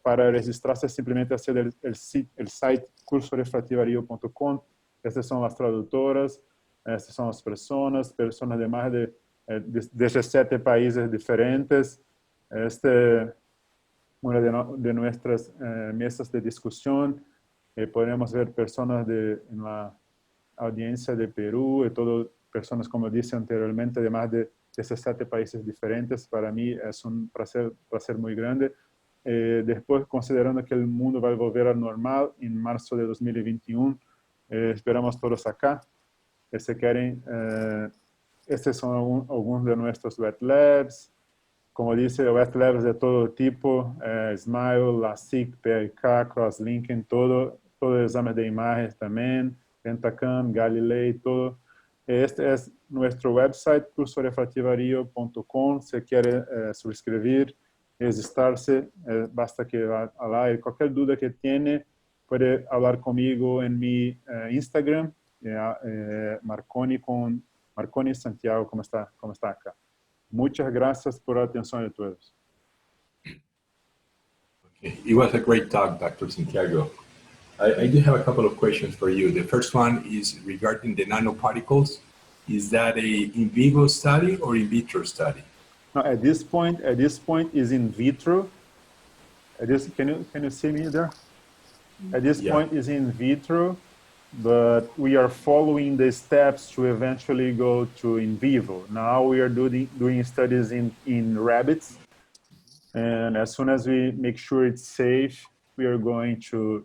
Para registrarse simplemente hacer el site cursorefractivario.com. Estas son las traductoras, estas son las personas de más de 17 países diferentes. Una de nuestras mesas de discusión. Podemos ver personas en la audiencia de Perú y todo, personas, como dije anteriormente, de más de 17 países diferentes. Para mí es un placer muy grande. Después, considerando que el mundo va a volver al normal en marzo de 2021, esperamos todos acá. Si quieren, estos son algunos de nuestros wet labs. Como dice, wet labs de todo tipo, Smile, LASIK, PRK, Crosslinking, todo examen de imágenes también, Pentacam, Galilei, todo. Este es nuestro website, cursorefractivario.com. Si quiere suscribir, registrarse, basta que va lá. Y cualquier duda que tiene, puede hablar conmigo en mi Instagram, Marconi Santiago, como está acá. Muchas gracias por la atención de todos. Okay. It was a great talk, Dr. Santiago. I do have a couple of questions for you. The first one is regarding the nanoparticles. Is that a in vivo study or in vitro study? No, at this point is in vitro. Can you see me there? At this point is in vitro, but we are following the steps to eventually go to in vivo. Now we are doing studies in rabbits, and as soon as we make sure it's safe, we are going to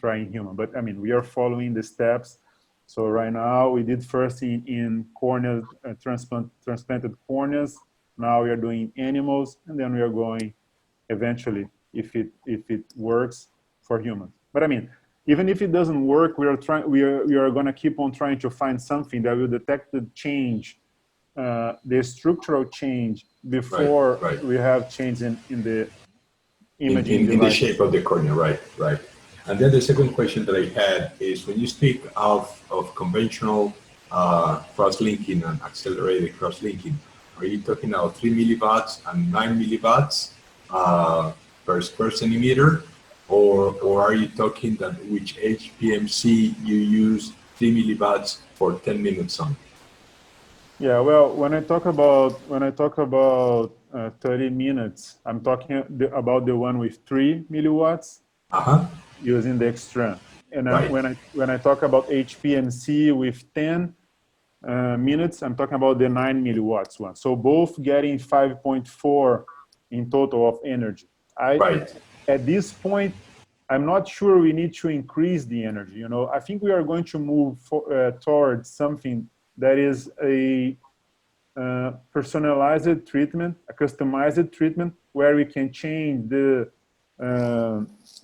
try in human. But I mean, we are following the steps. So right now we did first in cornea, transplanted corneas. Now we are doing animals, and then we are going eventually, if it works, for humans. But I mean, even if it doesn't work, we are going to keep on trying to find something that will detect the change, the structural change before we have change in the imaging in the shape of the cornea, right. And then the second question that I had is, when you speak of conventional cross-linking and accelerated cross-linking, are you talking about 3 milliwatts and 9 milliwatts per square centimeter? Or are you talking that which HPMC you use 3 milliwatts for 10 minutes on? Yeah, well, when I talk about 30 minutes, I'm talking about the one with 3 milliwatts using the extreme. And when I talk about HPMC with 10 minutes, I'm talking about the 9 milliwatts one. So both getting 5.4 in total of energy. At this point, I'm not sure we need to increase the energy. You know, I think we are going to move towards something that is a personalized treatment, a customized treatment, where we can change the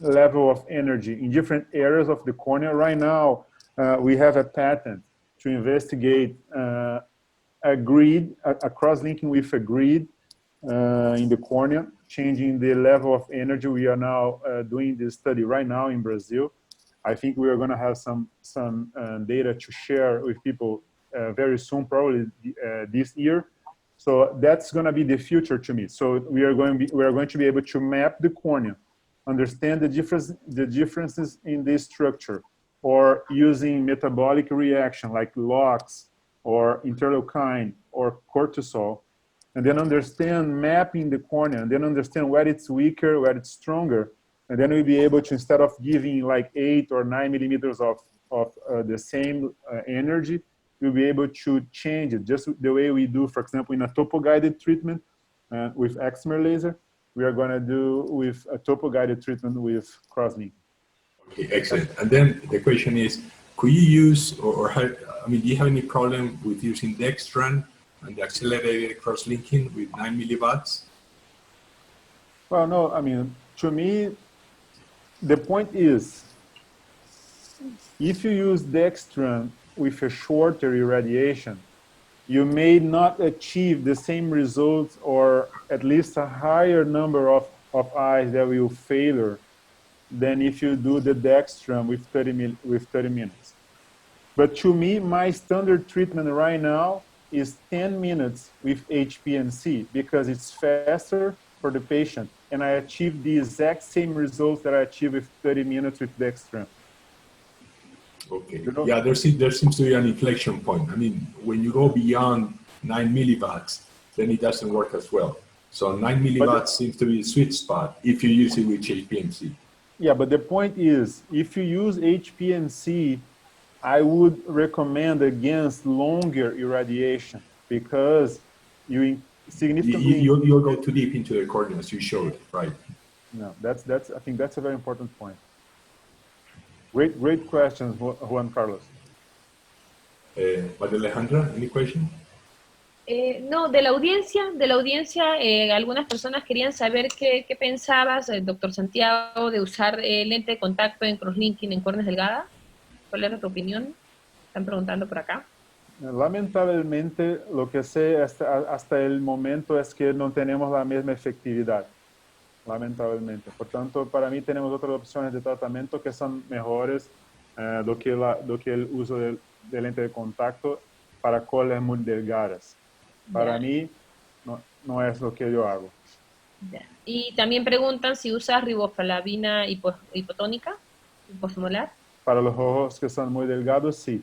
level of energy in different areas of the cornea. Right now, we have a patent to investigate a cross-linking with a grid in the cornea, changing the level of energy. We are now doing this study right now in Brazil. I think we are going to have some data to share with people very soon, probably this year. So that's going to be the future to me. So we are going to be able to map the cornea, understand the differences in this structure, or using metabolic reaction like LOX or interleukin or cortisol, and then understand mapping the cornea, and then understand where it's weaker, where it's stronger, and then we'll be able to, instead of giving like 8 or 9 millimeters of the same energy, we'll be able to change it just the way we do, for example, in a topo-guided treatment with excimer laser. We are going to do with a topo-guided treatment with crosslink. Okay, excellent. And then the question is, could you use, do you have any problem with using Dextran and the accelerated cross-linking with 9 milliwatts? Well, no, I mean, to me, the point is, if you use Dextran with a shorter irradiation, you may not achieve the same results, or at least a higher number of eyes that will failure than if you do the Dextran with 30 minutes. But to me, my standard treatment right now is 10 minutes with HPNC because it's faster for the patient, and I achieve the exact same results that I achieve with 30 minutes with Dextran. Okay. Yeah, there seems to be an inflection point. I mean, when you go beyond 9 milliwatts, then it doesn't work as well. So 9 milliwatts seems to be a sweet spot if you use it with HPNC. Yeah, but the point is, if you use HPNC, I would recommend against longer irradiation because you significantly... You'll go too deep into the cornea, as you showed, right? No, I think that's a very important point. Great questions, Juan Carlos. María Alejandra, any question? No, de la audiencia, algunas personas querían saber qué pensabas, doctor Santiago, de usar lente de contacto en crosslinking en córneas delgadas. ¿Cuál era tu opinión? Están preguntando por acá. Lamentablemente, lo que sé hasta el momento es que no tenemos la misma efectividad. Lamentablemente. Por tanto, para mí tenemos otras opciones de tratamiento que son mejores do que el uso de lente de contacto para córneas muy delgadas. Para mí, no es lo que yo hago. Y también preguntan si usas riboflavina hipotónica, hiposmolar. Para los ojos que son muy delgados, sí.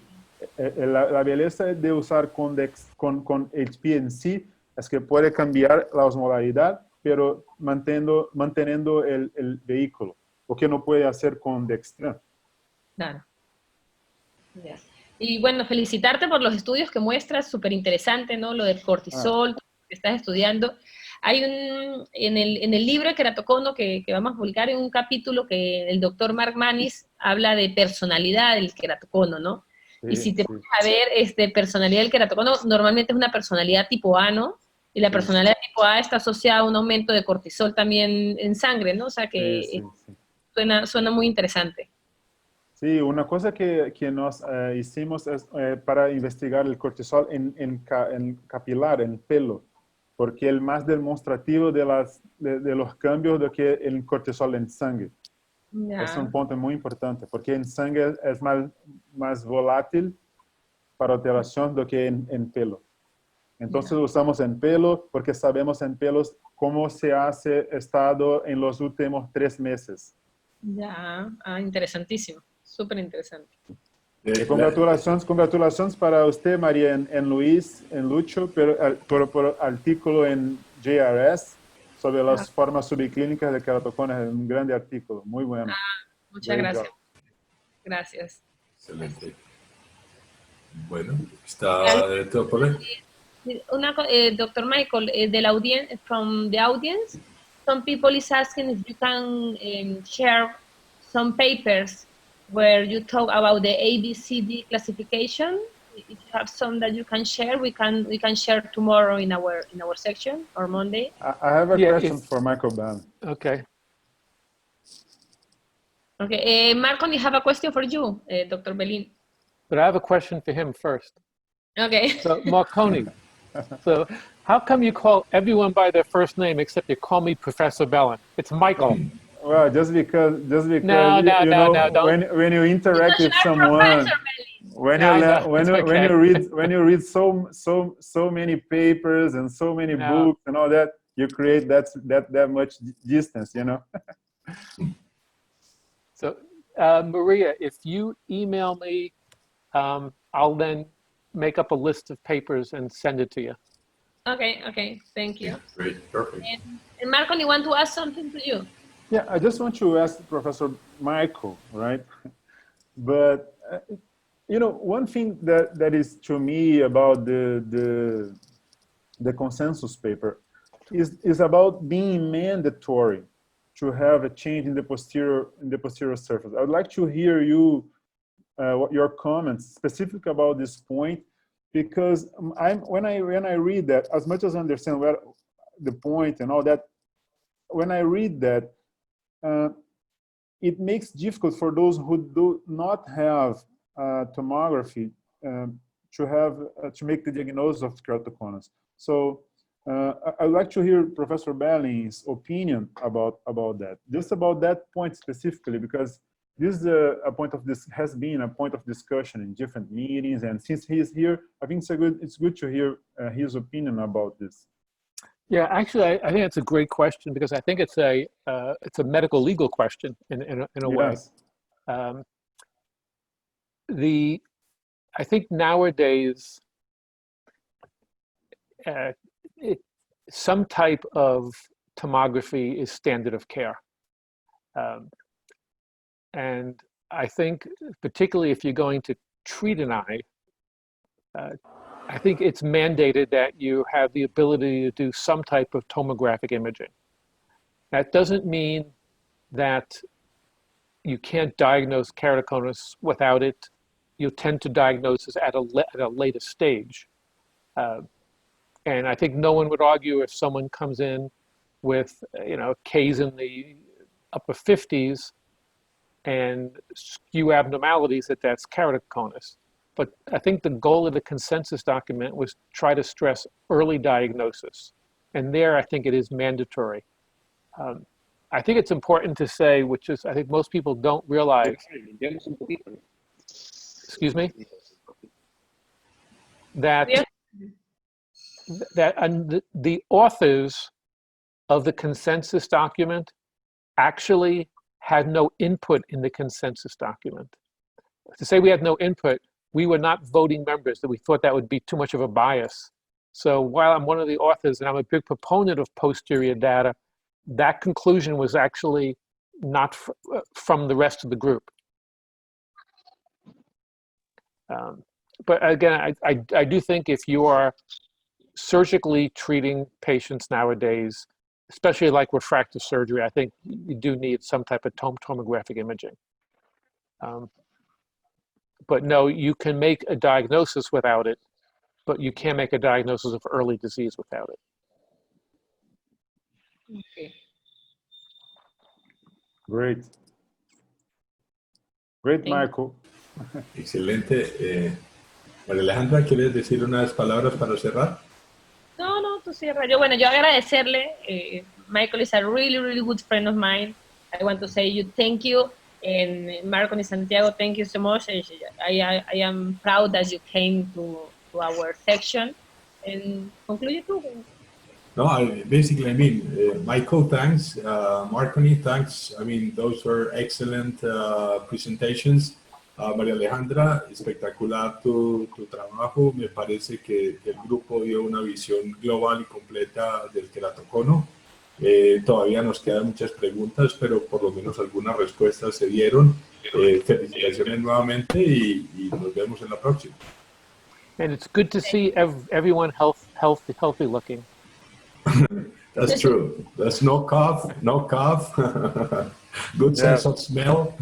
La belleza de usar con HPNC es que puede cambiar la osmolaridad, pero manteniendo el vehículo, lo que no puede hacer con Dextran. Claro. Y bueno, felicitarte por los estudios que muestras, súper interesante, ¿no? Lo del cortisol, todo lo que estás estudiando. Hay en el libro de Queratocono que vamos a publicar, en un capítulo que el doctor Mark Manis habla de personalidad del queratocono, ¿no? Sí, y si te pones a ver, personalidad del queratocono, normalmente es una personalidad tipo A, ¿no? Y la personalidad tipo A está asociada a un aumento de cortisol también en sangre, ¿no? O sea que suena muy interesante. Sí, una cosa que nos hicimos es para investigar el cortisol en capilar, en pelo, porque es más demostrativo de los cambios do que el cortisol en sangre. Es un punto muy importante, porque en sangre es más volátil para alteración do que en pelo. Entonces usamos en pelo porque sabemos en pelos cómo se hace estado en los últimos 3 meses. Interesantísimo, súper interesante. Congratulaciones para usted, María, en Luis, en Lucho, por artículo en JRS sobre las formas subclínicas de queratocono. Es un grande artículo, muy bueno. Muchas gracias. Gracias. Excelente. Bueno, está todo por ver. Dr. Michael, from the audience, some people is asking if you can share some papers where you talk about the ABCD classification. If you have some that you can share, we can share tomorrow in our section or Monday. I have a question for Michael Bellin. Okay. Okay, Marco, you have a question for you, Dr. Bellin. But I have a question for him first. Okay. So Marconi, so how come you call everyone by their first name except you call me Professor Bellin? It's Michael. Well, just because no, when you interact with someone, when Yeah, I you know. when It's you, when okay. you read so many papers and so many No. books and all that, you create that much distance, you know. So, Maria, if you email me, I'll then make up a list of papers and send it to you. Okay, okay, thank you. Great, perfect. And Marco, you want to ask something to you? Yeah, I just want to ask Professor Michael, right? But you know, one thing that is to me about the consensus paper is about being mandatory to have a change in the posterior surface. I would like to hear you what your comments specific about this point, because when I read that, as much as I understand where the point and all that, when I read that, it makes difficult for those who do not have tomography to make the diagnosis of keratoconus. So I'd like to hear Professor Belling's opinion about that, just about that point specifically, because this is a point of this has been a point of discussion in different meetings, and since he is here, I think it's good to hear his opinion about this. Yeah, actually, I think it's a great question because I think it's a medical legal question in a way. Yes. I think nowadays some type of tomography is standard of care, and I think particularly if you're going to treat an eye. I think it's mandated that you have the ability to do some type of tomographic imaging. That doesn't mean that you can't diagnose keratoconus without it. You tend to diagnose it at a later stage. And I think no one would argue if someone comes in with, K's in the upper 50s and skew abnormalities that's keratoconus. But I think the goal of the consensus document was try to stress early diagnosis. And there, I think it is mandatory. I think it's important to say, which is, I think most people don't realize, excuse me, that the authors of the consensus document actually had no input in the consensus document. To say we had no input, we were not voting members, that we thought that would be too much of a bias. So while I'm one of the authors and I'm a big proponent of posterior data, that conclusion was actually not from the rest of the group. But again, I do think if you are surgically treating patients nowadays, especially like refractive surgery, I think you do need some type of tomographic imaging. But no, you can make a diagnosis without it, but you can't make a diagnosis of early disease without it. Okay. Great. Great, Michael. Excelente. María Alejandra, ¿quieres decir unas palabras para cerrar? No, tú cierra. Yo agradecerle. Michael is a really, really good friend of mine. I want to say you thank you. And Marco and Santiago, thank you so much. I am proud that you came to our section. And conclude tú. No, basically, Michael, thanks. Marconi, thanks. Those were excellent presentations. María Alejandra, espectacular tu trabajo. Me parece que el grupo dio una visión global y completa del keratocono. Todavía nos quedan muchas preguntas, pero por lo menos algunas respuestas se dieron. Felicitaciones nuevamente y nos vemos en la próxima. And it's good to see everyone healthy looking. That's true. That's no cough. Good sense of smell.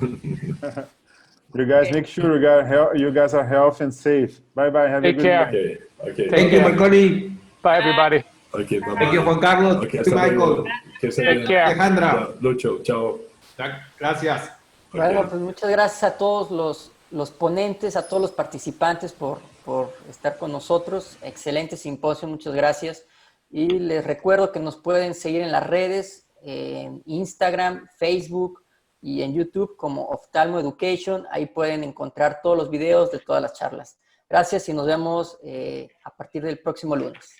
You guys make sure you guys are healthy and safe. Bye-bye. Have a good Take care. Okay. Thank you, Marconi. Bye, everybody. Okay, bye-bye. Thank you, Juan Carlos. Okay, Thank you, Michael. Take care. Alejandra. Lucho, chao. Gracias. Bueno, pues muchas gracias a todos los ponentes, a todos los participantes por estar con nosotros. Excelente simposio, muchas gracias. Y les recuerdo que nos pueden seguir en las redes, en Instagram, Facebook, y en YouTube como Oftalmo Education. Ahí pueden encontrar todos los videos de todas las charlas. Gracias y nos vemos a partir del próximo lunes.